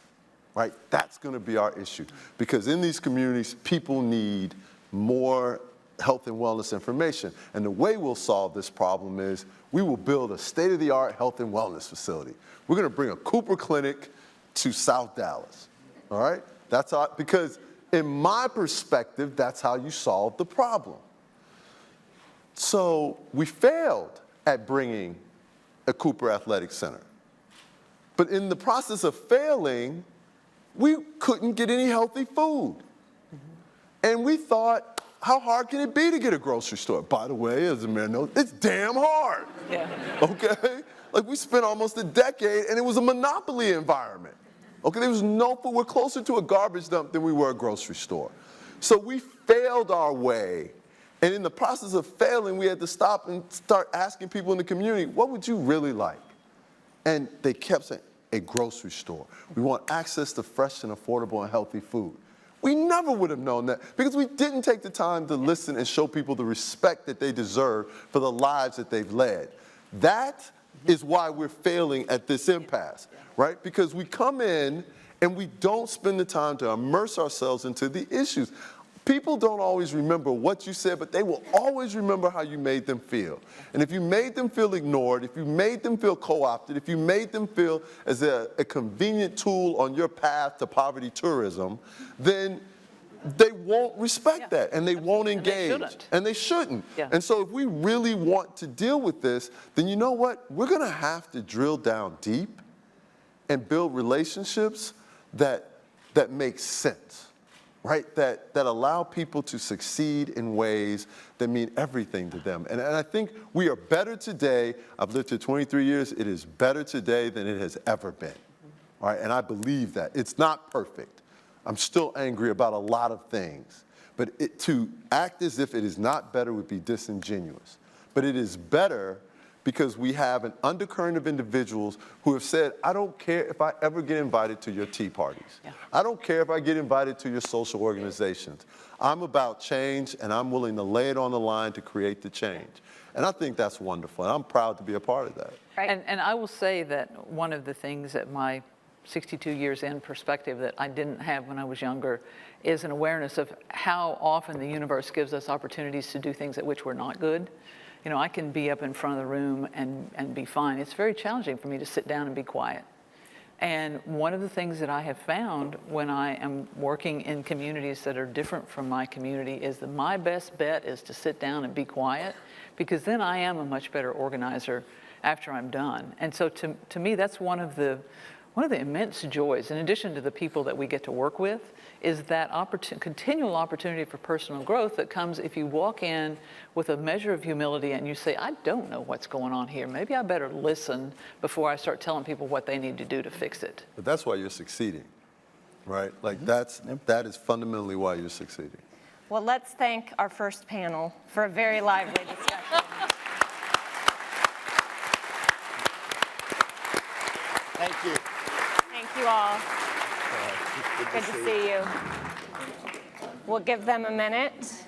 right? That's going to be our issue, because in these communities, people need more health and wellness information. And the way we'll solve this problem is we will build a state-of-the-art health and wellness facility. We're going to bring a Cooper Clinic to South Dallas, all right? That's how, because in my perspective, that's how you solve the problem. So we failed at bringing a Cooper Athletic Center. But in the process of failing, we couldn't get any healthy food. And we thought, how hard can it be to get a grocery store? By the way, as a mayor knows, it's damn hard. Yeah. Okay? Like, we spent almost a decade, and it was a monopoly environment. Okay, there was no food. We're closer to a garbage dump than we were a grocery store. So we failed our way. And in the process of failing, we had to stop and start asking people in the community, what would you really like? And they kept saying, a grocery store. We want access to fresh and affordable and healthy food. We never would have known that because we didn't take the time to listen and show people the respect that they deserve for the lives that they've led. That is why we're failing at this impasse, right? Because we come in and we don't spend the time to immerse ourselves into the issues. People don't always remember what you said, but they will always remember how you made them feel. And if you made them feel ignored, if you made them feel co-opted, if you made them feel as a convenient tool on your path to poverty tourism, then they won't respect that, and they won't engage. And they shouldn't. Yeah. And so if we really want to deal with this, then you know what? We're going to have to drill down deep and build relationships that make sense. Right, that allow people to succeed in ways that mean everything to them. And I think we are better today. I've lived here 23 years. It is better today than it has ever been. All right, and I believe that. It's not perfect. I'm still angry about a lot of things. But to act as if it is not better would be disingenuous. But it is better because we have an undercurrent of individuals who have said, I don't care if I ever get invited to your tea parties. Yeah. I don't care if I get invited to your social organizations. I'm about change, and I'm willing to lay it on the line to create the change. And I think that's wonderful, and I'm proud to be a part of that. Right. And I will say that one of the things that my 62 years in perspective that I didn't have when I was younger is an awareness of how often the universe gives us opportunities to do things at which we're not good. You know, I can be up in front of the room and be fine. It's very challenging for me to sit down and be quiet. And one of the things that I have found when I am working in communities that are different from my community is that my best bet is to sit down and be quiet, because then I am a much better organizer after I'm done. And so to me, that's one of the immense joys, in addition to the people that we get to work with, is that continual opportunity for personal growth that comes if you walk in with a measure of humility and you say, I don't know what's going on here. Maybe I better listen before I start telling people what they need to do to fix it. But that's why you're succeeding, right? Like that is fundamentally why you're succeeding. Well, let's thank our first panel for a very lively discussion. Thank you. Thank you all. Good to see you. We'll give them a minute.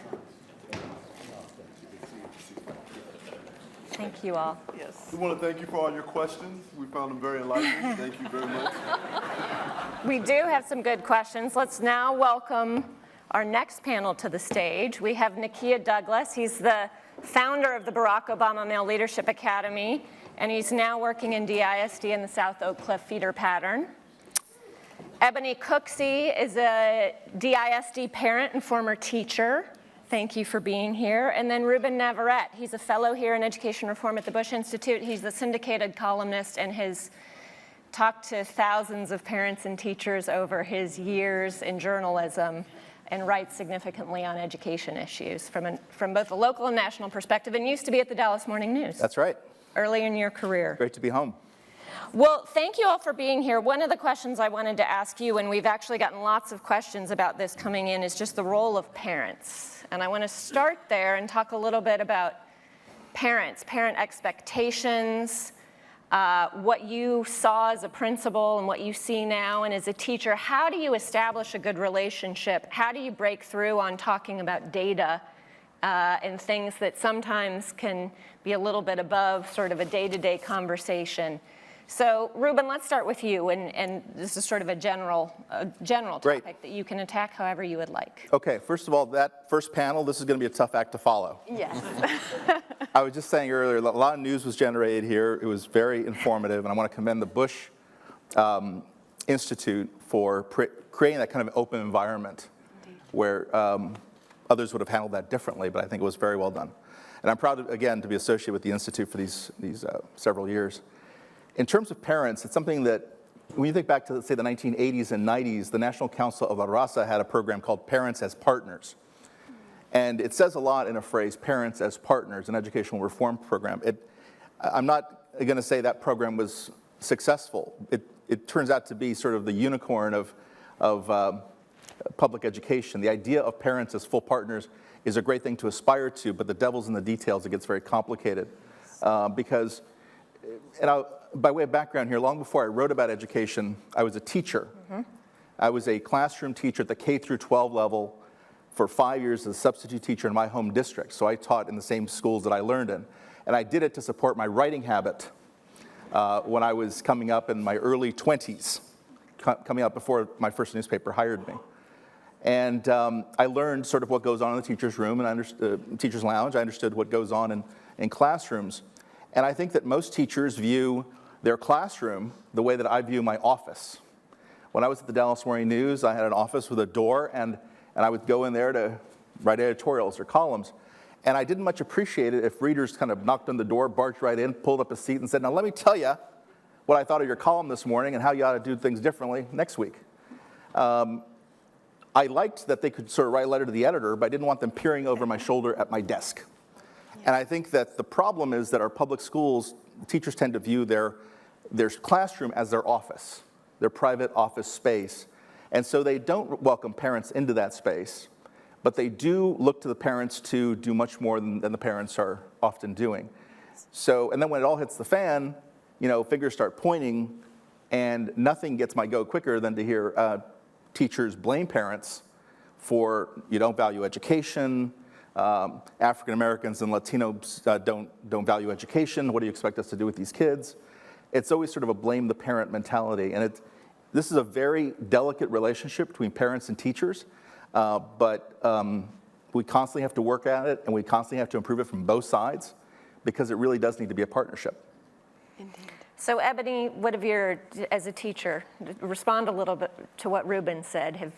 Thank you all. Yes. We want to thank you for all your questions. We found them very enlightening. Thank you very much. We do have some good questions. Let's now welcome our next panel to the stage. We have Nakia Douglas. He's the founder of the Barack Obama Male Leadership Academy, and he's now working in DISD in the South Oak Cliff feeder pattern. Ebony Cooksey is a DISD parent and former teacher. Thank you for being here. And then Ruben Navarrete, he's a fellow here in education reform at the Bush Institute. He's the syndicated columnist and has talked to thousands of parents and teachers over his years in journalism and writes significantly on education issues from both a local and national perspective, and used to be at the Dallas Morning News. That's right. Early in your career. Great to be home. Well, thank you all for being here. One of the questions I wanted to ask you, and we've actually gotten lots of questions about this coming in, is just the role of parents. And I want to start there and talk a little bit about parents, parent expectations, what you saw as a principal and what you see now, and as a teacher. How do you establish a good relationship? How do you break through on talking about data and things that sometimes can be a little bit above sort of a day-to-day conversation? So, Ruben, let's start with you, and this is sort of a general topic that you can attack however you would like. Okay, first of all, that first panel, this is going to be a tough act to follow. Yes. I was just saying earlier, a lot of news was generated here. It was very informative, and I want to commend the Bush Institute for creating that kind of open environment where others would have handled that differently, but I think it was very well done. And I'm proud, again, to be associated with the Institute for these several years. In terms of parents, it's something that, when you think back to, let's say, the 1980s and 90s, the National Council of La Raza had a program called Parents as Partners. And it says a lot in a phrase, parents as partners, an educational reform program. I'm not going to say that program was successful. It turns out to be sort of the unicorn of public education. The idea of parents as full partners is a great thing to aspire to, but the devil's in the details. It gets very complicated because, by way of background here, long before I wrote about education, I was a teacher. I was a classroom teacher at the K through 12 level for 5 years as a substitute teacher in my home district. So I taught in the same schools that I learned in. And I did it to support my writing habit when I was coming up in my early 20s, coming up before my first newspaper hired me. And I learned sort of what goes on in the teacher's room and teacher's lounge. I understood what goes on in classrooms. And I think that most teachers view their classroom the way that I view my office. When I was at the Dallas Morning News, I had an office with a door, and I would go in there to write editorials or columns. And I didn't much appreciate it if readers kind of knocked on the door, barged right in, pulled up a seat, and said, "Now let me tell you what I thought of your column this morning and how you ought to do things differently next week." I liked that they could sort of write a letter to the editor, but I didn't want them peering over my shoulder at my desk. And I think that the problem is that our public schools, teachers tend to view their classroom as their office, their private office space. And so they don't welcome parents into that space, but they do look to the parents to do much more than the parents are often doing. So, and then when it all hits the fan, fingers start pointing, and nothing gets my goat quicker than to hear teachers blame parents for, you don't value education, African Americans and Latinos don't value education, what do you expect us to do with these kids? It's always sort of a blame the parent mentality, and this is a very delicate relationship between parents and teachers, but we constantly have to work at it, and we constantly have to improve it from both sides, because it really does need to be a partnership. Indeed. So Ebony, what have your, as a teacher, respond a little bit to what Ruben said.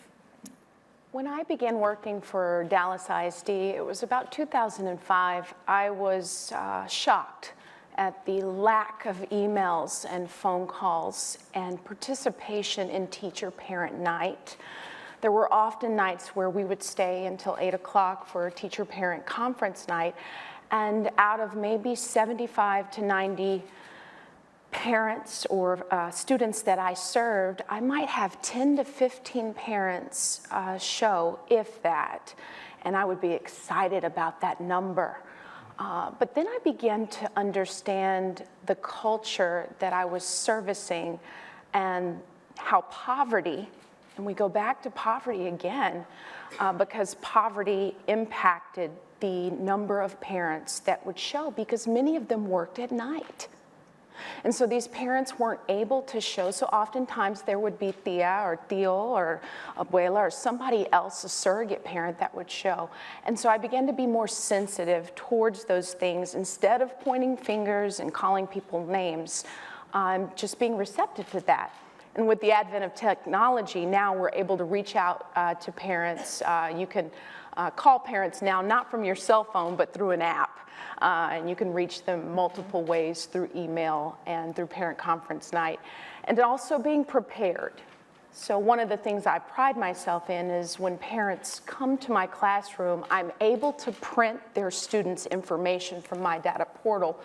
When I began working for Dallas ISD, it was about 2005, I was shocked at the lack of emails and phone calls and participation in teacher-parent night. There were often nights where we would stay until 8 o'clock for a teacher-parent conference night, and out of maybe 75 to 90 parents or students that I served, I might have 10 to 15 parents show, if that, and I would be excited about that number. But then I began to understand the culture that I was servicing and how poverty, and we go back to poverty again, because poverty impacted the number of parents that would show, because many of them worked at night. And so these parents weren't able to show, so oftentimes there would be tia or tío or abuela or somebody else, a surrogate parent, that would show. And so I began to be more sensitive towards those things. Instead of pointing fingers and calling people names, just being receptive to that. And with the advent of technology, now we're able to reach out to parents. You can call parents now, not from your cell phone, but through an app. And you can reach them multiple ways through email and through parent conference night. And also being prepared. So one of the things I pride myself in is when parents come to my classroom, I'm able to print their students' information from my data portal.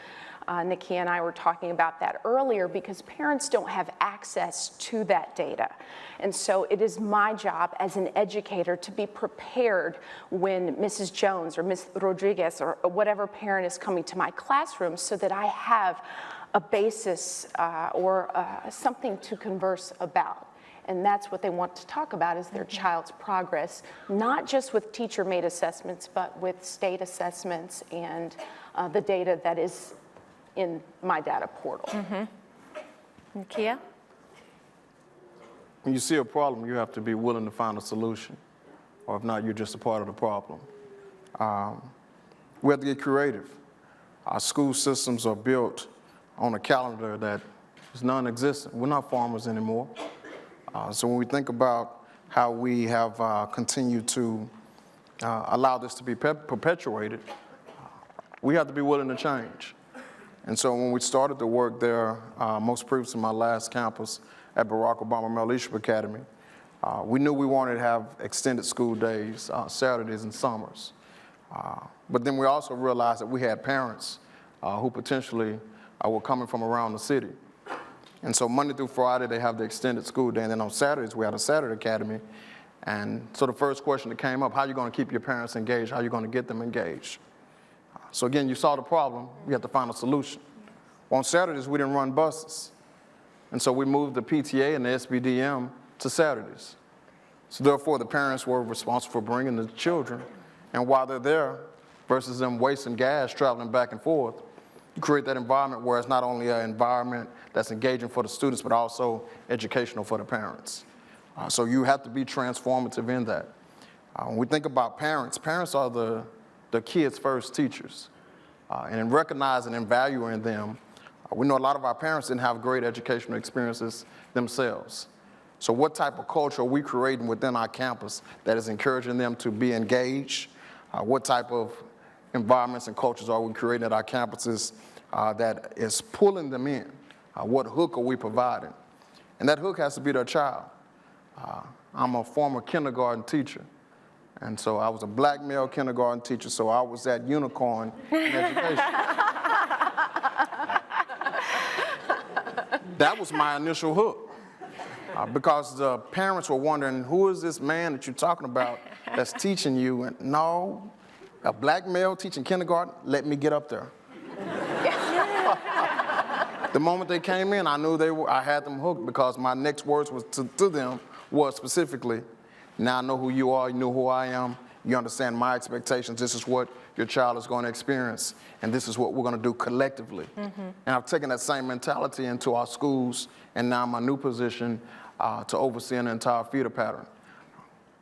Nikki and I were talking about that earlier, because parents don't have access to that data. And so it is my job as an educator to be prepared when Mrs. Jones or Ms. Rodriguez or whatever parent is coming to my classroom, so that I have a basis or something to converse about. And that's what they want to talk about, is their child's progress, not just with teacher-made assessments, but with state assessments and the data that is in my data portal. Kia? When you see a problem, you have to be willing to find a solution. Or if not, you're just a part of the problem. We have to get creative. Our school systems are built on a calendar that is non-existent. We're not farmers anymore. So when we think about how we have continued to allow this to be perpetuated, we have to be willing to change. And so when we started the work there, most previously my last campus at Barack Obama Male Leadership Academy, we knew we wanted to have extended school days, Saturdays and summers. But then we also realized that we had parents who potentially were coming from around the city. And so Monday through Friday, they have the extended school day, and then on Saturdays, we had a Saturday academy. And so the first question that came up, how are you going to keep your parents engaged? How are you going to get them engaged? So again, you saw the problem, you have to find a solution. Well, on Saturdays, we didn't run buses. And so we moved the PTA and the SBDM to Saturdays. So therefore, the parents were responsible for bringing the children. And while they're there, versus them wasting gas traveling back and forth, you create that environment where it's not only an environment that's engaging for the students, but also educational for the parents. So you have to be transformative in that. When we think about parents, parents are the kids' first teachers. And in recognizing and valuing them, we know a lot of our parents didn't have great educational experiences themselves. So what type of culture are we creating within our campus that is encouraging them to be engaged? What type of environments and cultures are we creating at our campuses that is pulling them in? What hook are we providing? And that hook has to be their child. I'm a former kindergarten teacher. And so I was a black male kindergarten teacher, so I was that unicorn in education. That was my initial hook. Because the parents were wondering, who is this man that you're talking about that's teaching you? And no, a black male teaching kindergarten, let me get up there. The moment they came in, I knew I had them hooked, because my next words was to them was specifically, now I know who you are, you know who I am, you understand my expectations, this is what your child is going to experience, and this is what we're going to do collectively. Mm-hmm. And I've taken that same mentality into our schools, and now my new position to oversee an entire feeder pattern.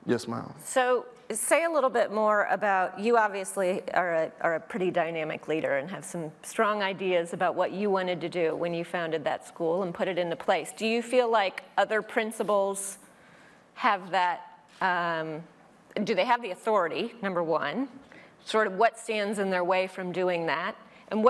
Yes, ma'am. So say a little bit more about, you obviously are a pretty dynamic leader and have some strong ideas about what you wanted to do when you founded that school and put it into place. Do you feel like other principals have that, do they have the authority, number one? Sort of what stands in their way from doing that? And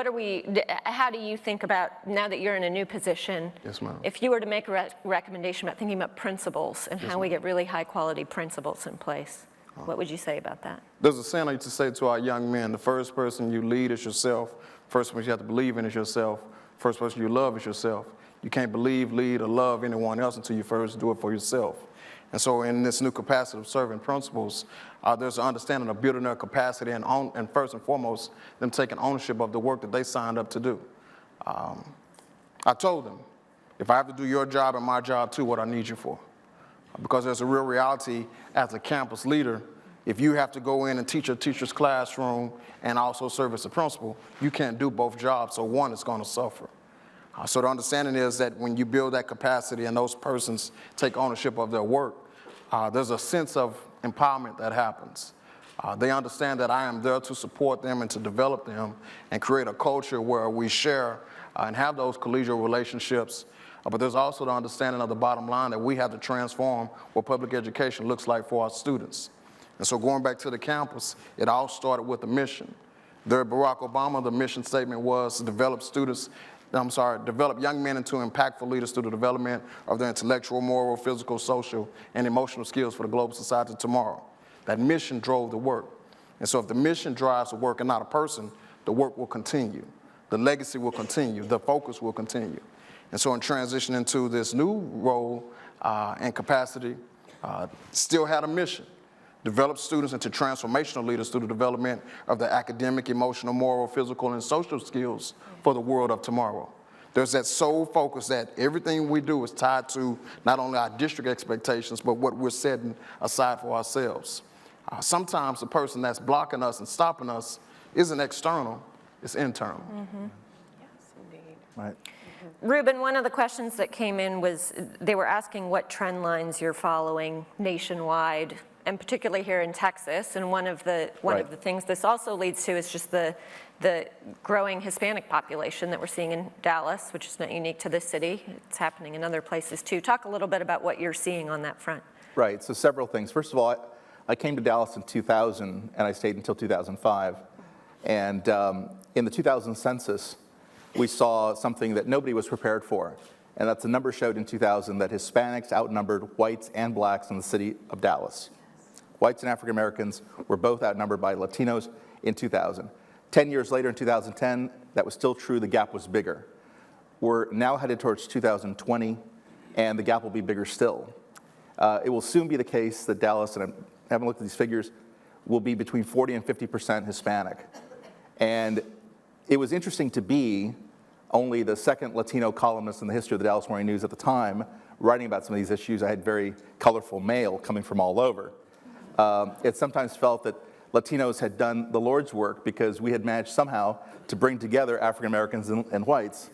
how do you think about, now that you're in a new position, yes, ma'am, if you were to make a recommendation about thinking about principals and how we get really high quality principals in place, what would you say about that? There's a saying I used to say to our young men, the first person you lead is yourself, first person you have to believe in is yourself, first person you love is yourself. You can't believe, lead, or love anyone else until you first do it for yourself. And so in this new capacity of serving principals, there's an understanding of building their capacity and first and foremost, them taking ownership of the work that they signed up to do. I told them, if I have to do your job and my job too, what I need you for. Because there's a real reality as a campus leader, if you have to go in and teach a teacher's classroom and also serve as a principal, you can't do both jobs, so one is going to suffer. So the understanding is that when you build that capacity and those persons take ownership of their work, there's a sense of empowerment that happens. They understand that I am there to support them and to develop them and create a culture where we share and have those collegial relationships. But there's also the understanding of the bottom line that we have to transform what public education looks like for our students. And so going back to the campus, it all started with a mission. There at Barack Obama, the mission statement was to develop young men into impactful leaders through the development of their intellectual, moral, physical, social, and emotional skills for the global society of tomorrow. That mission drove the work. And so if the mission drives the work and not a person, the work will continue. The legacy will continue. The focus will continue. And so in transitioning to this new role and capacity, still had a mission. Develop students into transformational leaders through the development of the academic, emotional, moral, physical, and social skills for the world of tomorrow. There's that sole focus that everything we do is tied to not only our district expectations, but what we're setting aside for ourselves. Sometimes the person that's blocking us and stopping us isn't external, it's internal. Mm-hmm. Yes, indeed. Right. Ruben, one of the questions that came in was, they were asking what trend lines you're following nationwide, and particularly here in Texas. And one of the things this also leads to is just the growing Hispanic population that we're seeing in Dallas, which is not unique to this city. It's happening in other places too. Talk a little bit about what you're seeing on that front. Right, so several things. First of all, I came to Dallas in 2000 and I stayed until 2005. And in the 2000 census, we saw something that nobody was prepared for. And that's the number showed in 2000 that Hispanics outnumbered whites and blacks in the city of Dallas. Whites and African Americans were both outnumbered by Latinos in 2000. 10 years later, in 2010, that was still true. The gap was bigger. We're now headed towards 2020, and the gap will be bigger still. It will soon be the case that Dallas, and I haven't looked at these figures, will be between 40 and 50% Hispanic. And it was interesting to be only the second Latino columnist in the history of the Dallas Morning News at the time, writing about some of these issues. I had very colorful mail coming from all over. It sometimes felt that Latinos had done the Lord's work because we had managed somehow to bring together African Americans and whites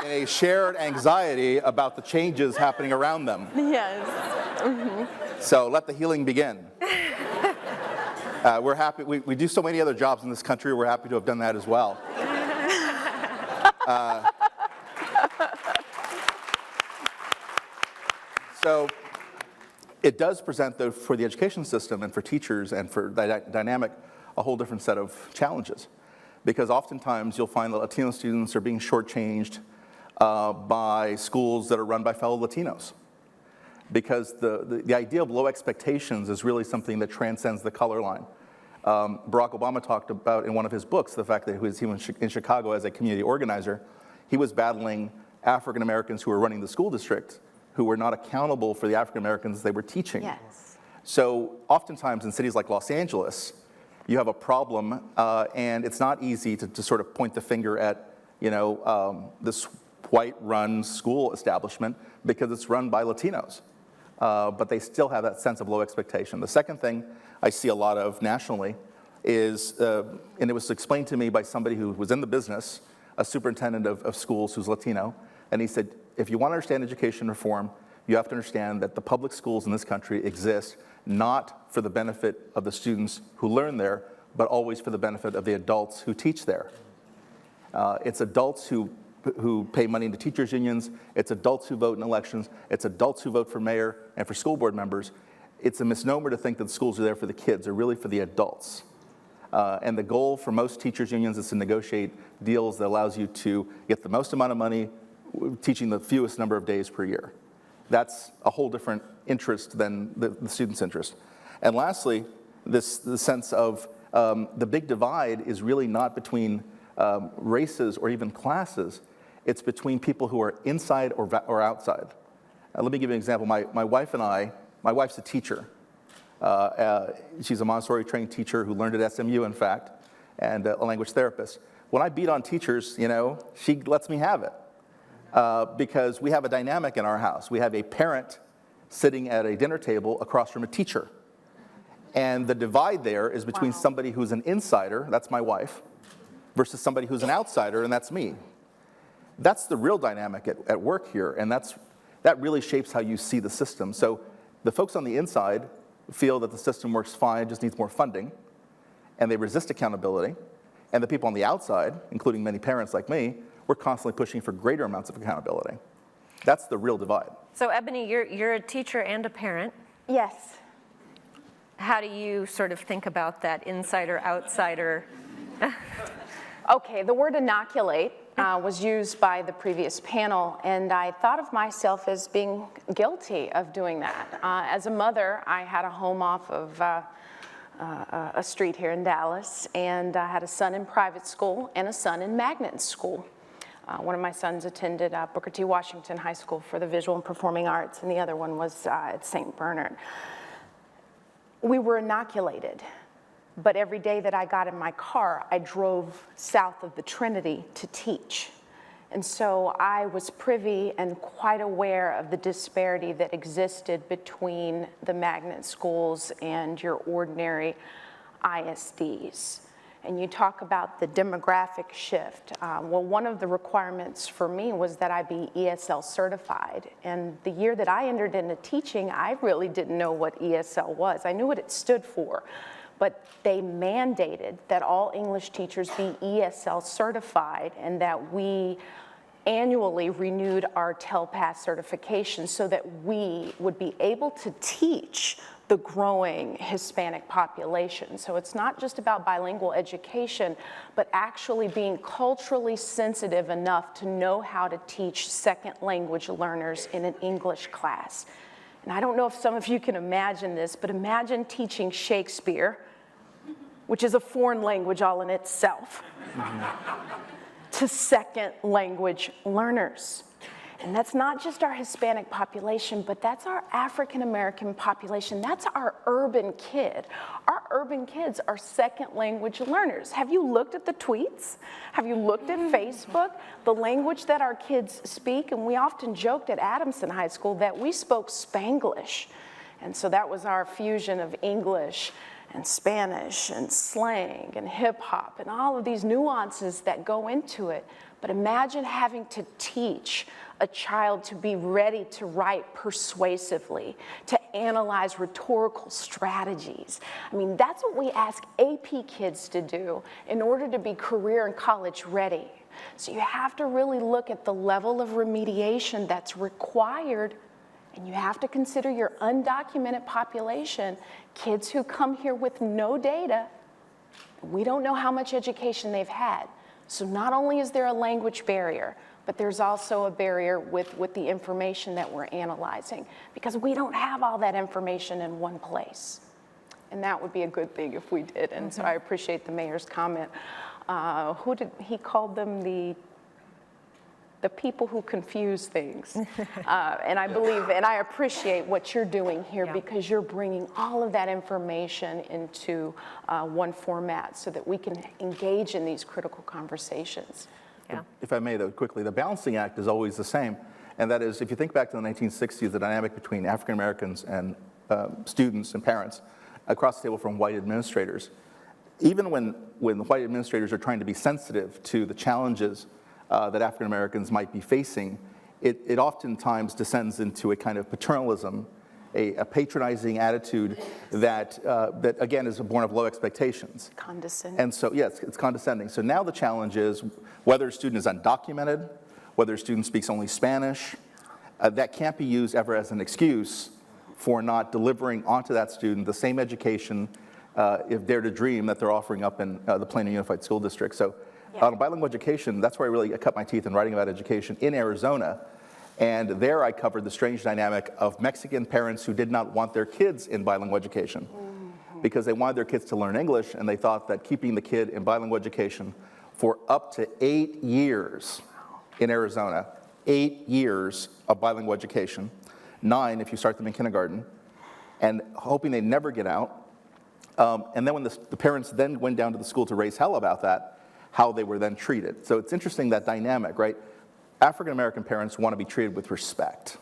in a shared anxiety about the changes happening around them. Yes. So let the healing begin. We're happy, we do so many other jobs in this country, we're happy to have done that as well. So it does present, though, for the education system and for teachers and for the dynamic, a whole different set of challenges. Because oftentimes you'll find that Latino students are being shortchanged by schools that are run by fellow Latinos. Because the idea of low expectations is really something that transcends the color line. Barack Obama talked about in one of his books the fact that he was in Chicago as a community organizer. He was battling African Americans who were running the school district who were not accountable for the African Americans they were teaching. Yes. So oftentimes in cities like Los Angeles, you have a problem, and it's not easy to sort of point the finger at, this white-run school establishment because it's run by Latinos. But they still have that sense of low expectation. The second thing I see a lot of nationally is, and it was explained to me by somebody who was in the business, a superintendent of schools who's Latino, and he said, if you want to understand education reform, you have to understand that the public schools in this country exist not for the benefit of the students who learn there, but always for the benefit of the adults who teach there. It's adults who pay money into teachers' unions, it's adults who vote in elections, it's adults who vote for mayor and for school board members. It's a misnomer to think that the schools are there for the kids, they're really for the adults. And the goal for most teachers' unions is to negotiate deals that allows you to get the most amount of money teaching the fewest number of days per year. That's a whole different interest than the student's interest. And lastly, the sense of the big divide is really not between races or even classes. It's between people who are inside or outside. Let me give you an example. My wife and I, my wife's a teacher. She's a Montessori trained teacher who learned at SMU, in fact, and a language therapist. When I beat on teachers, she lets me have it. Because we have a dynamic in our house. We have a parent sitting at a dinner table across from a teacher. And the divide there is between somebody who's an insider, that's my wife, versus somebody who's an outsider, and that's me. That's the real dynamic at work here, and that really shapes how you see the system. So the folks on the inside feel that the system works fine, just needs more funding, and they resist accountability. And the people on the outside, including many parents like me, we're constantly pushing for greater amounts of accountability. That's the real divide. So Ebony, you're a teacher and a parent. Yes. How do you sort of think about that insider-outsider? Okay, the word inoculate was used by the previous panel, and I thought of myself as being guilty of doing that. As a mother, I had a home off of a street here in Dallas, and I had a son in private school and a son in magnet school. One of my sons attended Booker T. Washington High School for the Visual and Performing Arts, and the other one was at St. Bernard. We were inoculated, but every day that I got in my car, I drove south of the Trinity to teach. And so I was privy and quite aware of the disparity that existed between the magnet schools and your ordinary ISDs. And you talk about the demographic shift. Well, one of the requirements for me was that I be ESL certified. And the year that I entered into teaching, I really didn't know what ESL was. I knew what it stood for, but they mandated that all English teachers be ESL certified and that we annually renewed our TELPAS certification so that we would be able to teach the growing Hispanic population. So it's not just about bilingual education, but actually being culturally sensitive enough to know how to teach second language learners in an English class. And I don't know if some of you can imagine this, but imagine teaching Shakespeare, which is a foreign language all in itself, to second language learners. And that's not just our Hispanic population, but that's our African American population. That's our urban kid. Our urban kids are second language learners. Have you looked at the tweets? Have you looked at Facebook? The language that our kids speak, and we often joked at Adamson High School that we spoke Spanglish. And so that was our fusion of English and Spanish and slang and hip hop and all of these nuances that go into it. But imagine having to teach a child to be ready to write persuasively, to analyze rhetorical strategies. I mean, that's what we ask AP kids to do in order to be career and college ready. So you have to really look at the level of remediation that's required, and you have to consider your undocumented population, kids who come here with no data. We don't know how much education they've had. So not only is there a language barrier, but there's also a barrier with the information that we're analyzing, because we don't have all that information in one place. And that would be a good thing if we did. And so I appreciate the mayor's comment. He called them the people who confuse things. And I believe, and I appreciate what you're doing here, because you're bringing all of that information into one format so that we can engage in these critical conversations. Yeah. If I may, though, quickly, the balancing act is always the same, and that is, if you think back to the 1960s, the dynamic between African Americans and students and parents across the table from white administrators, even when the white administrators are trying to be sensitive to the challenges that African Americans might be facing, it oftentimes descends into a kind of paternalism, a patronizing attitude that again is born of low expectations. Condescending. And so, yes, it's condescending. So now the challenge is whether a student is undocumented, whether a student speaks only Spanish, that can't be used ever as an excuse for not delivering onto that student the same education, if they're to dream, that they're offering up in the Plano Unified School District. So on bilingual education, that's where I really cut my teeth in writing about education in Arizona. And there I covered the strange dynamic of Mexican parents who did not want their kids in bilingual education because they wanted their kids to learn English, and they thought that keeping the kid in bilingual education for up to 8 years in Arizona, 8 years of bilingual education, 9 if you start them in kindergarten, and hoping they never get out. And then when the parents then went down to the school to raise hell about that, how they were then treated. So it's interesting, that dynamic, right? African American parents want to be treated with respect.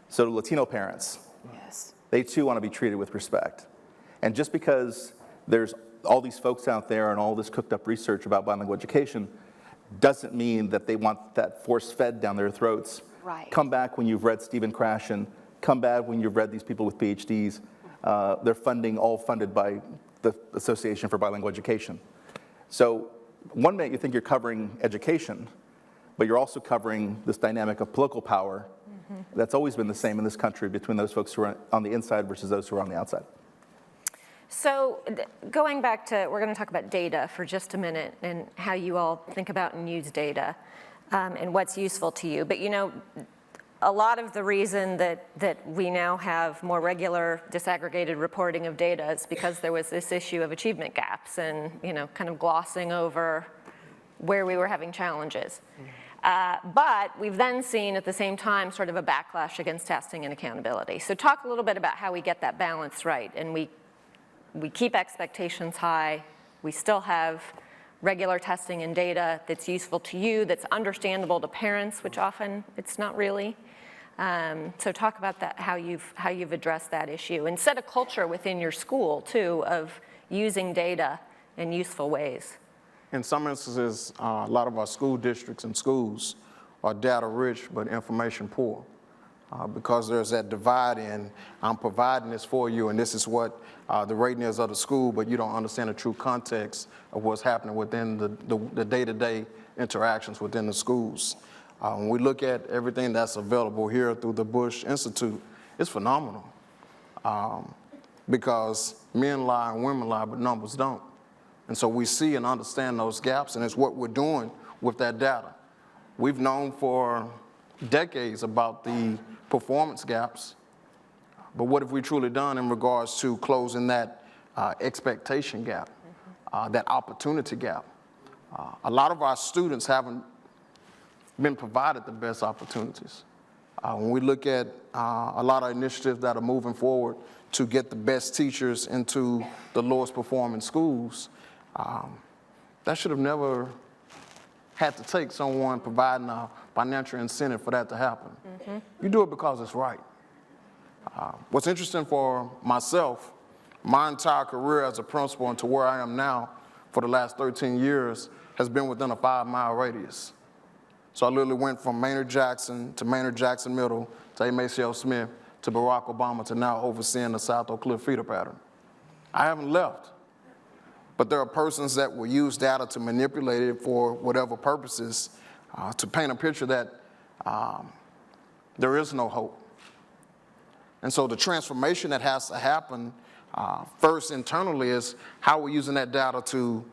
So do Latino parents. Yes. They too want to be treated with respect. And just because there's all these folks out there and all this cooked up research about bilingual education doesn't mean that they want that force fed down their throats. Right. Come back when you've read Stephen Krashen. Come back when you've read these people with PhDs. They're all funded by the Association for Bilingual Education. So one minute you think you're covering education, but you're also covering this dynamic of political power that's always been the same in this country between those folks who are on the inside versus those who are on the outside. So going back to, we're going to talk about data for just a minute and how you all think about and use data and what's useful to you. But you know, a lot of the reason that we now have more regular disaggregated reporting of data is because there was this issue of achievement gaps and, you know, kind of glossing over where we were having challenges. But we've then seen at the same time sort of a backlash against testing and accountability. So talk a little bit about how we get that balance right, and we keep expectations high, we still have regular testing and data that's useful to you, that's understandable to parents, which often it's not really. So talk about that, how you've addressed that issue, and set a culture within your school too of using data in useful ways. In some instances, a lot of our school districts and schools are data rich but information poor, because there's that divide in, I'm providing this for you and this is what the rating is of the school, but you don't understand the true context of what's happening within the day-to-day interactions within the schools. When we look at everything that's available here through the Bush Institute, it's phenomenal. Because men lie and women lie, but numbers don't. And so we see and understand those gaps, and it's what we're doing with that data. We've known for decades about the performance gaps, but what have we truly done in regards to closing that expectation gap, that opportunity gap? A lot of our students haven't been provided the best opportunities. When we look at a lot of initiatives that are moving forward to get the best teachers into the lowest performing schools, that should have never had to take someone providing a financial incentive for that to happen. You do it because it's right. What's interesting for myself, my entire career as a principal and to where I am now for the last 13 years has been within a 5-mile radius. So I literally went from Maynard Jackson to Maynard Jackson Middle to A. Smith to Barack Obama to now overseeing the South Oak Cliff feeder pattern. I haven't left, but there are persons that will use data to manipulate it for whatever purposes to paint a picture that there is no hope. And so the transformation that has to happen first internally is how we're using that data to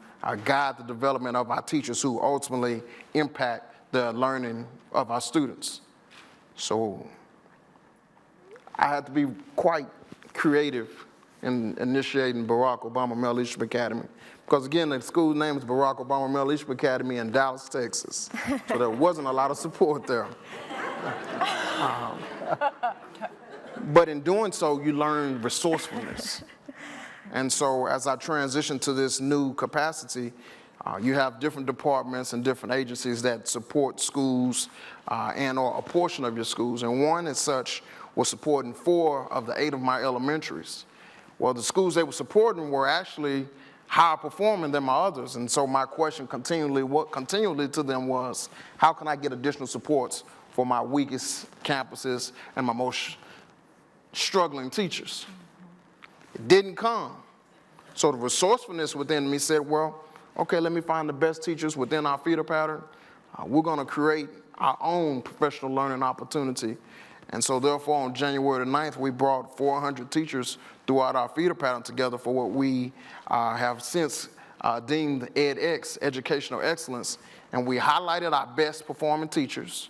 guide the development of our teachers who ultimately impact the learning of our students. So I had to be quite creative in initiating Barack Obama Male Leadership Academy. Because again, the school name is Barack Obama Male Leadership Academy in Dallas, Texas. So there wasn't a lot of support there. But in doing so, you learn resourcefulness. And so as I transition to this new capacity, you have different departments and different agencies that support schools and or a portion of your schools. And one as such was supporting 4 of the 8 of my elementaries. Well, the schools they were supporting were actually higher performing than my others. And so my question continually to them was, how can I get additional supports for my weakest campuses and my most struggling teachers? It didn't come. So the resourcefulness within me said, well, okay, let me find the best teachers within our feeder pattern. We're gonna create our own professional learning opportunity. And so therefore on January the 9th, we brought 400 teachers throughout our feeder pattern together for what we have since deemed edX, Educational Excellence. And we highlighted our best performing teachers.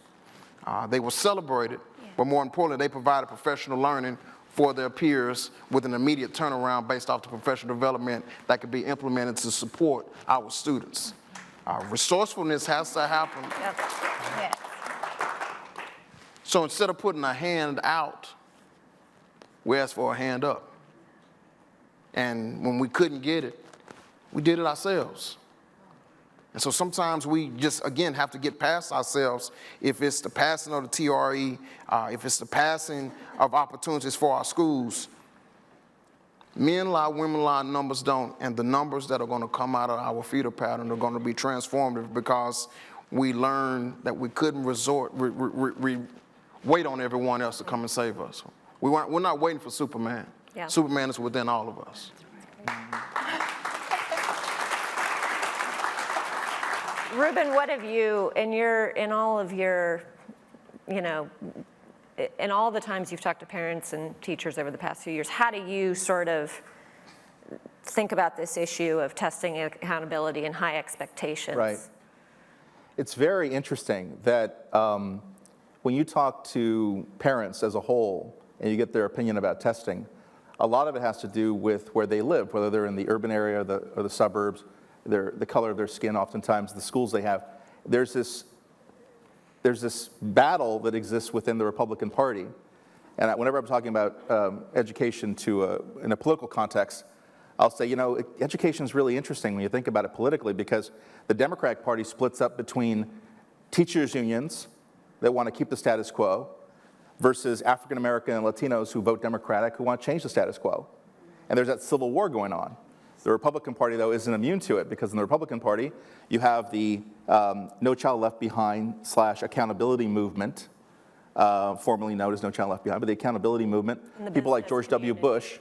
They were celebrated, but more importantly, they provided professional learning for their peers with an immediate turnaround based off the professional development that could be implemented to support our students. Resourcefulness has to happen. Yep. Yes. So instead of putting a hand out, we asked for a hand up. And when we couldn't get it, we did it ourselves. And so sometimes we just, again, have to get past ourselves. If it's the passing of the TRE, if it's the passing of opportunities for our schools, men lie, women lie, numbers don't. And the numbers that are going to come out of our feeder pattern are going to be transformative because we learned that we couldn't wait on everyone else to come and save us. We're not waiting for Superman. Yeah. Superman is within all of us. Ruben, what have you, in all of your, in all the times you've talked to parents and teachers over the past few years, how do you sort of think about this issue of testing accountability and high expectations? Right. It's very interesting that when you talk to parents as a whole and you get their opinion about testing, a lot of it has to do with where they live, whether they're in the urban area or the suburbs, the color of their skin, oftentimes the schools they have. There's this battle that exists within the Republican Party. And whenever I'm talking about education in a political context, I'll say, education is really interesting when you think about it politically because the Democratic Party splits up between teachers' unions that want to keep the status quo versus African American and Latinos who vote Democratic who want to change the status quo. And there's that civil war going on. The Republican Party, though, isn't immune to it because in the Republican Party, you have the No Child Left Behind / accountability movement, formerly known as No Child Left Behind, but the accountability movement, people like George W. Bush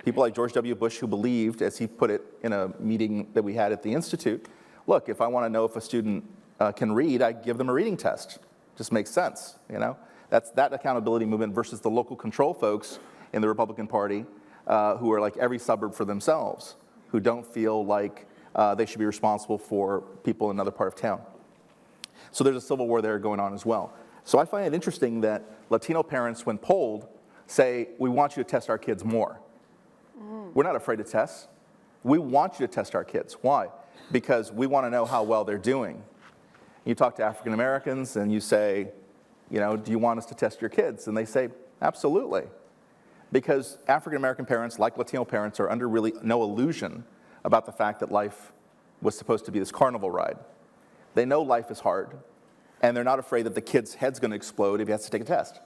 who believed, as he put it in a meeting that we had at the Institute, look, if I want to know if a student can read, I give them a reading test. Just makes sense, you know? That's that accountability movement versus the local control folks in the Republican Party who are like every suburb for themselves, who don't feel like they should be responsible for people in another part of town. So there's a civil war there going on as well. So I find it interesting that Latino parents, when polled, say, we want you to test our kids more. We're not afraid to test. We want you to test our kids. Why? Because we want to know how well they're doing. You talk to African Americans and you say, you know, do you want us to test your kids? And they say, absolutely. Because African American parents, like Latino parents, are under really no illusion about the fact that life was supposed to be this carnival ride. They know life is hard, and they're not afraid that the kid's head's going to explode if he has to take a test.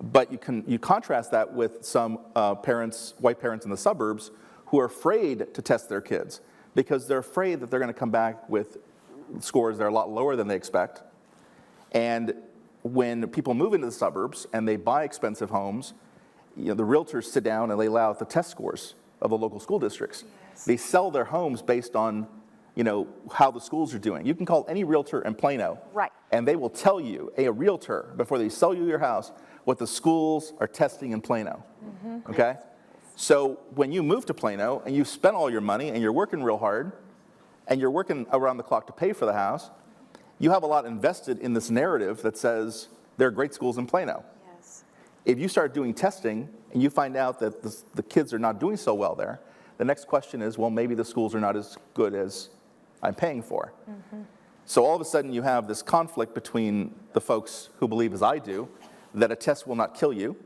But you contrast that with some parents, white parents in the suburbs, who are afraid to test their kids because they're afraid that they're going to come back with scores that are a lot lower than they expect. And when people move into the suburbs and they buy expensive homes, you know, the realtors sit down and they lay out the test scores of the local school districts. Yes. They sell their homes based on, you know, how the schools are doing. You can call any realtor in Plano, right, and they will tell you, a realtor, before they sell you your house, what the schools are testing in Plano, okay? So when you move to Plano and you've spent all your money and you're working real hard and you're working around the clock to pay for the house, you have a lot invested in this narrative that says there are great schools in Plano. yes, If you start doing testing and you find out that the kids are not doing so well there, the next question is, well, maybe the schools are not as good as I'm paying for. So all of a sudden you have this conflict between the folks who believe, as I do, that a test will not kill you,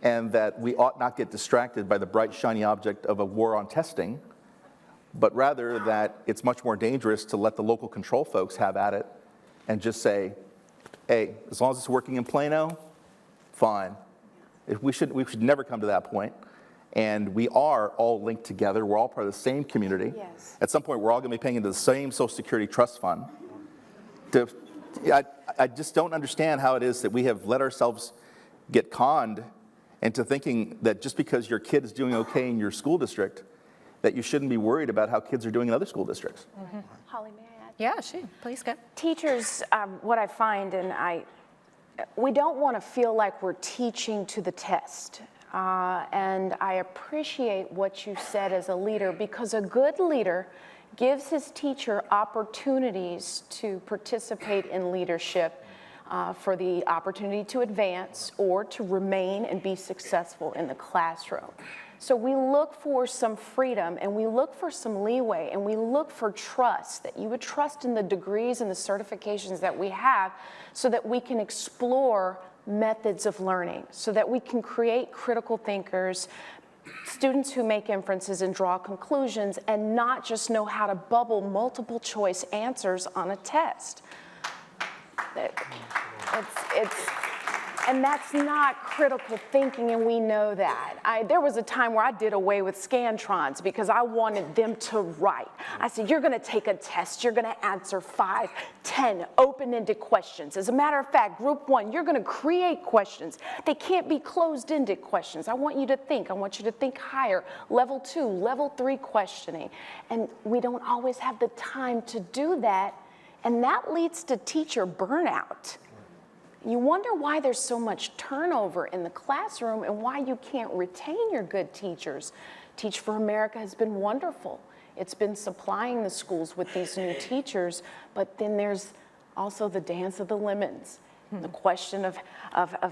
and that we ought not get distracted by the bright, shiny object of a war on testing, but rather that it's much more dangerous to let the local control folks have at it and just say, hey, as long as it's working in Plano, fine. We should never come to that point. And we are all linked together. We're all part of the same community. Yes. At some point, we're all going to be paying into the same Social Security trust fund. I just don't understand how it is that we have let ourselves get conned into thinking that just because your kid is doing okay in your school district, that you shouldn't be worried about how kids are doing in other school districts. Holly, may I add? Yeah, sure, please go. Teachers, what I find, we don't want to feel like we're teaching to the test. And I appreciate what you said as a leader, because a good leader gives his teacher opportunities to participate in leadership, for the opportunity to advance or to remain and be successful in the classroom. So we look for some freedom, and we look for some leeway, and we look for trust, that you would trust in the degrees and the certifications that we have, so that we can explore methods of learning, so that we can create critical thinkers, students who make inferences and draw conclusions, and not just know how to bubble multiple choice answers on a test. And that's not critical thinking, and we know that. There was a time where I did away with Scantrons because I wanted them to write. I said, you're gonna take a test, you're gonna answer 5, 10 open-ended questions. As a matter of fact, group 1, you're gonna create questions. They can't be closed-ended questions. I want you to think higher. Level 2, level 3 questioning. And we don't always have the time to do that, and that leads to teacher burnout. You wonder why there's so much turnover in the classroom and why you can't retain your good teachers. Teach for America has been wonderful. It's been supplying the schools with these new teachers, but then there's also the dance of the lemons. The question of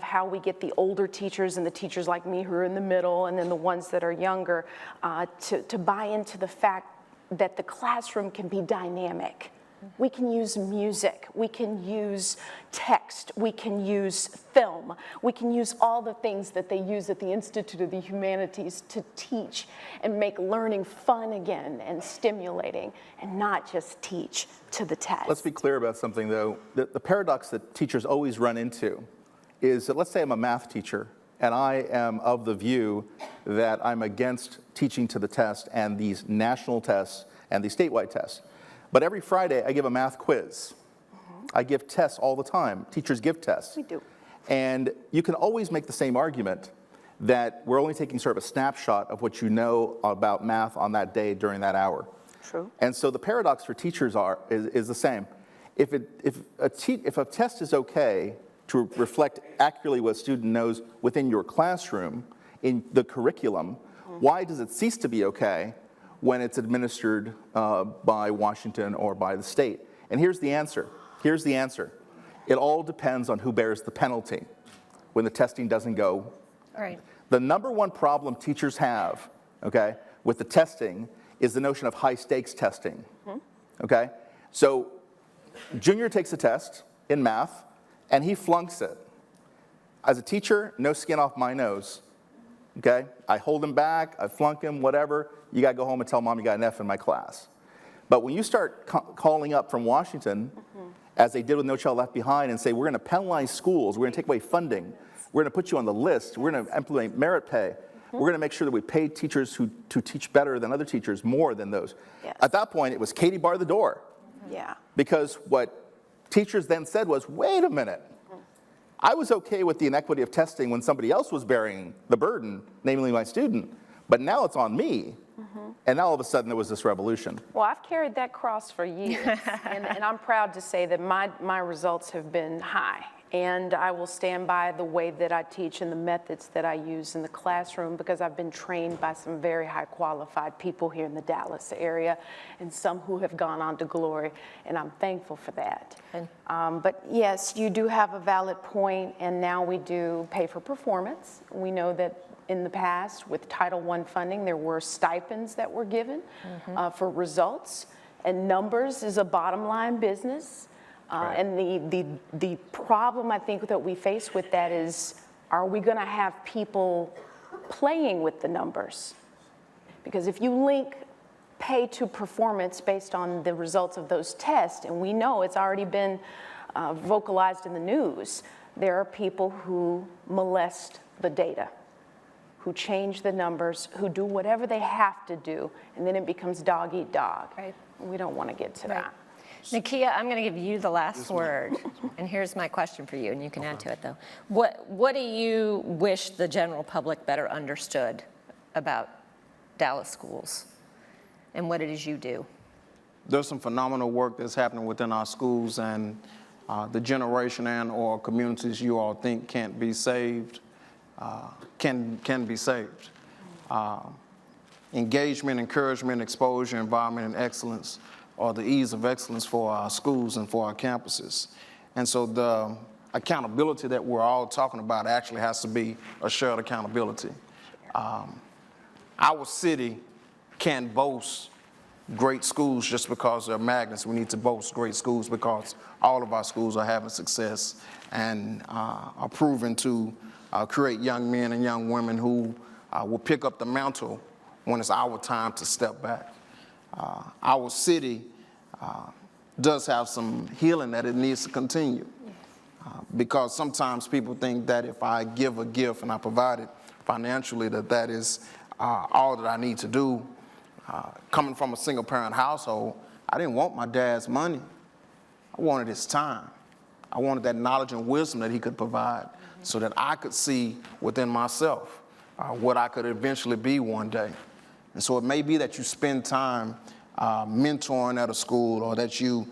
how we get the older teachers and the teachers like me who are in the middle, and then the ones that are younger, to buy into the fact that the classroom can be dynamic. We can use music, we can use text, we can use film, we can use all the things that they use at the Institute of the Humanities to teach and make learning fun again and stimulating, and not just teach to the test. Let's be clear about something, though. The paradox that teachers always run into is that, let's say I'm a math teacher, and I am of the view that I'm against teaching to the test and these national tests and these statewide tests. But every Friday, I give a math quiz. I give tests all the time. Teachers give tests. We do. And you can always make the same argument that we're only taking sort of a snapshot of what you know about math on that day during that hour. True. And so the paradox for teachers is the same. if a test is okay to reflect accurately what a student knows within your classroom, in the curriculum, why does it cease to be okay when it's administered by Washington or by the state? And here's the answer. Here's the answer. It all depends on who bears the penalty when the testing doesn't go. Right. The number one problem teachers have, okay, with the testing is the notion of high stakes testing, okay? So Junior takes a test in math and he flunks it. As a teacher, no skin off my nose, okay? I hold him back, I flunk him, whatever. You gotta go home and tell mom you got an F in my class. But when you start calling up from Washington, as they did with No Child Left Behind, and say, we're gonna penalize schools, we're gonna take away funding, we're gonna put you on the list, we're gonna implement merit pay, we're gonna make sure that we pay teachers who teach better than other teachers more than those. Yes. At that point, it was Katie bar the door. Yeah. Because what teachers then said was, wait a minute, I was okay with the inequity of testing when somebody else was bearing the burden, namely my student, but now it's on me. And now all of a sudden there was this revolution. Well, I've carried that cross for years, and I'm proud to say that my results have been high. And I will stand by the way that I teach and the methods that I use in the classroom, because I've been trained by some very high qualified people here in the Dallas area, and some who have gone on to glory, and I'm thankful for that. But yes, you do have a valid point, and now we do pay for performance. We know that in the past, with Title I funding, there were stipends that were given for results, and numbers is a bottom line business. And the problem I think that we face with that is, are we going to have people playing with the numbers? Because if you link pay to performance based on the results of those tests, and we know it's already been vocalized in the news, there are people who molest the data, who change the numbers, who do whatever they have to do, and then it becomes dog eat dog. Right. We don't want to get to that. Nakia, I'm going to give you the last word, and here's my question for you, and you can add to it, though. What do you wish the general public better understood about Dallas schools, and what it is you do? There's some phenomenal work that's happening within our schools, and the generation and or communities you all think can't be saved, can be saved. Engagement, encouragement, exposure, environment, and excellence are the E's of excellence for our schools and for our campuses. And so the accountability that we're all talking about actually has to be a shared accountability. Our city can't boast great schools just because they're magnets. We need to boast great schools because all of our schools are having success and are proven to create young men and young women who will pick up the mantle when it's our time to step back. Our city does have some healing that it needs to continue, because sometimes people think that if I give a gift and I provide it financially, that is all that I need to do. Coming from a single parent household, I didn't want my dad's money. I wanted his time. I wanted that knowledge and wisdom that he could provide so that I could see within myself what I could eventually be one day. And so it may be that you spend time mentoring at a school, or that you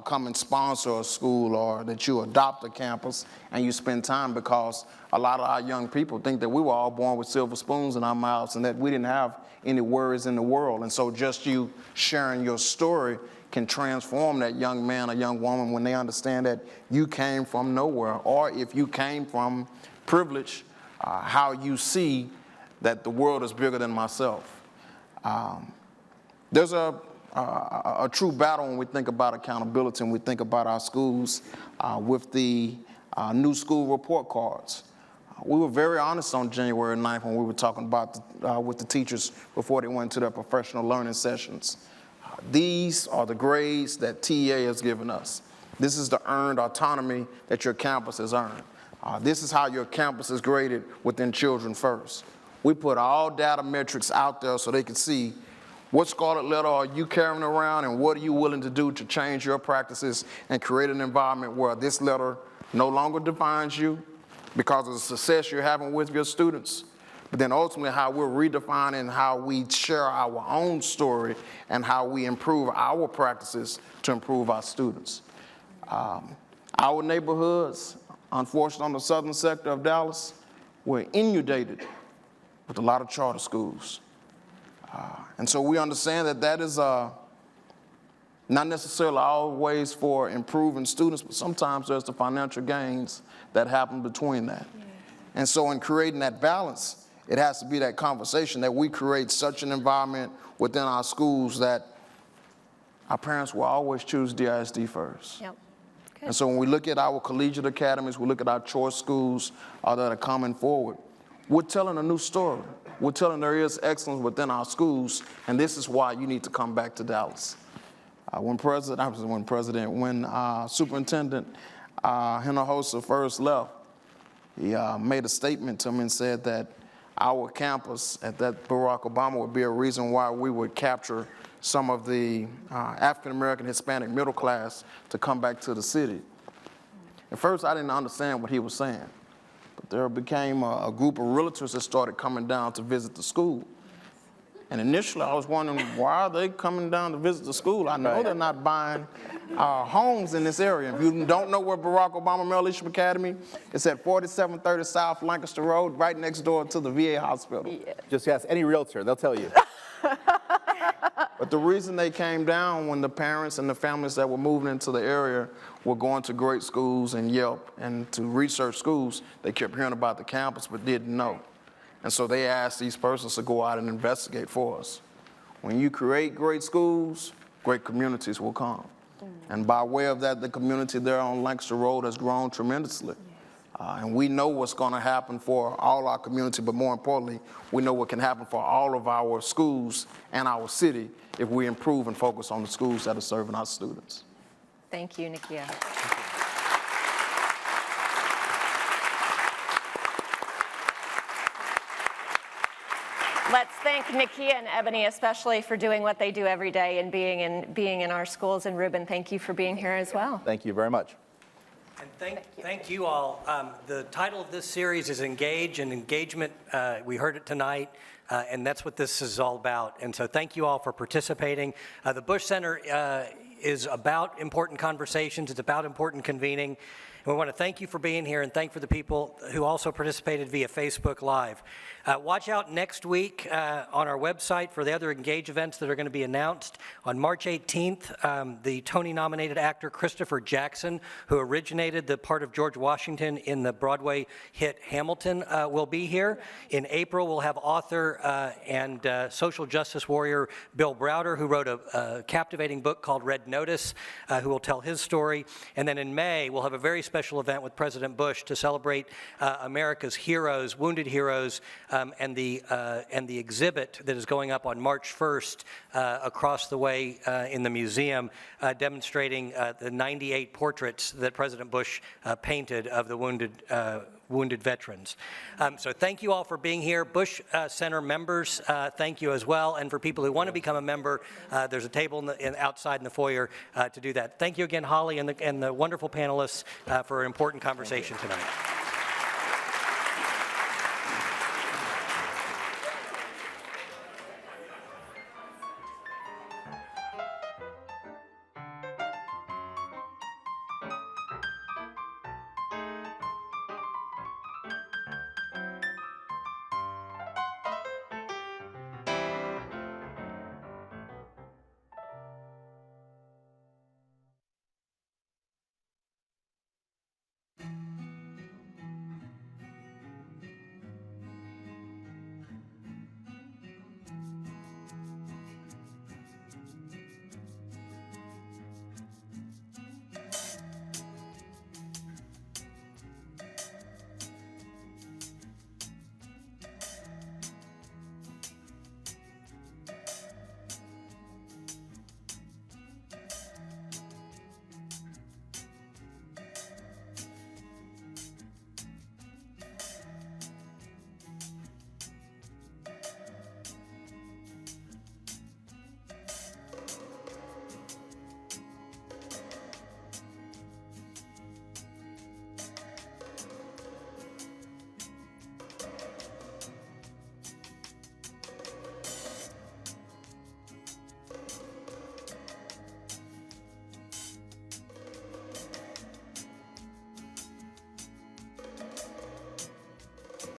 come and sponsor a school, or that you adopt a campus and you spend time, because a lot of our young people think that we were all born with silver spoons in our mouths and that we didn't have any worries in the world. And so just you sharing your story can transform that young man or young woman when they understand that you came from nowhere, or if you came from privilege, how you see that the world is bigger than myself. There's a true battle when we think about accountability and we think about our schools with the new school report cards. We were very honest on January 9th when we were talking about with the teachers before they went to their professional learning sessions. These are the grades that TEA has given us. This is the earned autonomy that your campus has earned. This is how your campus is graded within Children First. We put all data metrics out there so they can see what scarlet letter are you carrying around and what are you willing to do to change your practices and create an environment where this letter no longer defines you because of the success you're having with your students, but then ultimately how we're redefining how we share our own story and how we improve our practices to improve our students. Our neighborhoods, unfortunately, on the southern sector of Dallas, were inundated with a lot of charter schools. And so we understand that that is not necessarily always for improving students, but sometimes there's the financial gains that happen between that. And so in creating that balance, it has to be that conversation that we create such an environment within our schools that our parents will always choose DISD first. Yep. Good. And so when we look at our collegiate academies, we look at our choice schools that are coming forward, we're telling a new story. We're telling there is excellence within our schools, and this is why you need to come back to Dallas. When Superintendent Hinojosa first left, he made a statement to me and said that our campus at that Barack Obama would be a reason why we would capture some of the African-American Hispanic middle class to come back to the city. At first, I didn't understand what he was saying, but there became a group of realtors that started coming down to visit the school. And initially, I was wondering, why are they coming down to visit the school? I know they're not buying homes in this area. If you don't know where Barack Obama Middle Leadership Academy, it's at 4730 South Lancaster Road, right next door to the VA hospital. Yeah. Just ask any realtor, they'll tell you. But the reason they came down when the parents and the families that were moving into the area were going to great schools and Yelp and to research schools, they kept hearing about the campus but didn't know. And so they asked these persons to go out and investigate for us. When you create great schools, great communities will come. And by way of that, the community there on Lancaster Road has grown tremendously. And we know what's going to happen for all our community, but more importantly, we know what can happen for all of our schools and our city if we improve and focus on the schools that are serving our students. Thank you, Nikia. Let's thank Nikia and Ebony especially for doing what they do every day and being in our schools. And Ruben, thank you for being here as well. Thank you very much. And thank you all. The title of this series is Engage, and engagement, we heard it tonight, and that's what this is all about. And so thank you all for participating. The Bush Center is about important conversations. It's about important convening. And we want to thank you for being here and thank for the people who also participated via Facebook Live. Watch out next week on our website for the other Engage events that are going to be announced. On March 18th, the Tony-nominated actor Christopher Jackson, who originated the part of George Washington in the Broadway hit Hamilton, will be here. In April, we'll have author and social justice warrior Bill Browder, who wrote a captivating book called Red Notice, who will tell his story. And then in May, we'll have a very special event with President Bush to celebrate America's heroes, wounded heroes, and the exhibit that is going up on March 1st across the way in the museum, demonstrating the 98 portraits that President Bush painted of the wounded veterans. So thank you all for being here. Bush Center members, thank you as well. And for people who want to become a member, there's a table outside in the foyer to do that. Thank you again, Holly, and the wonderful panelists for an important conversation tonight.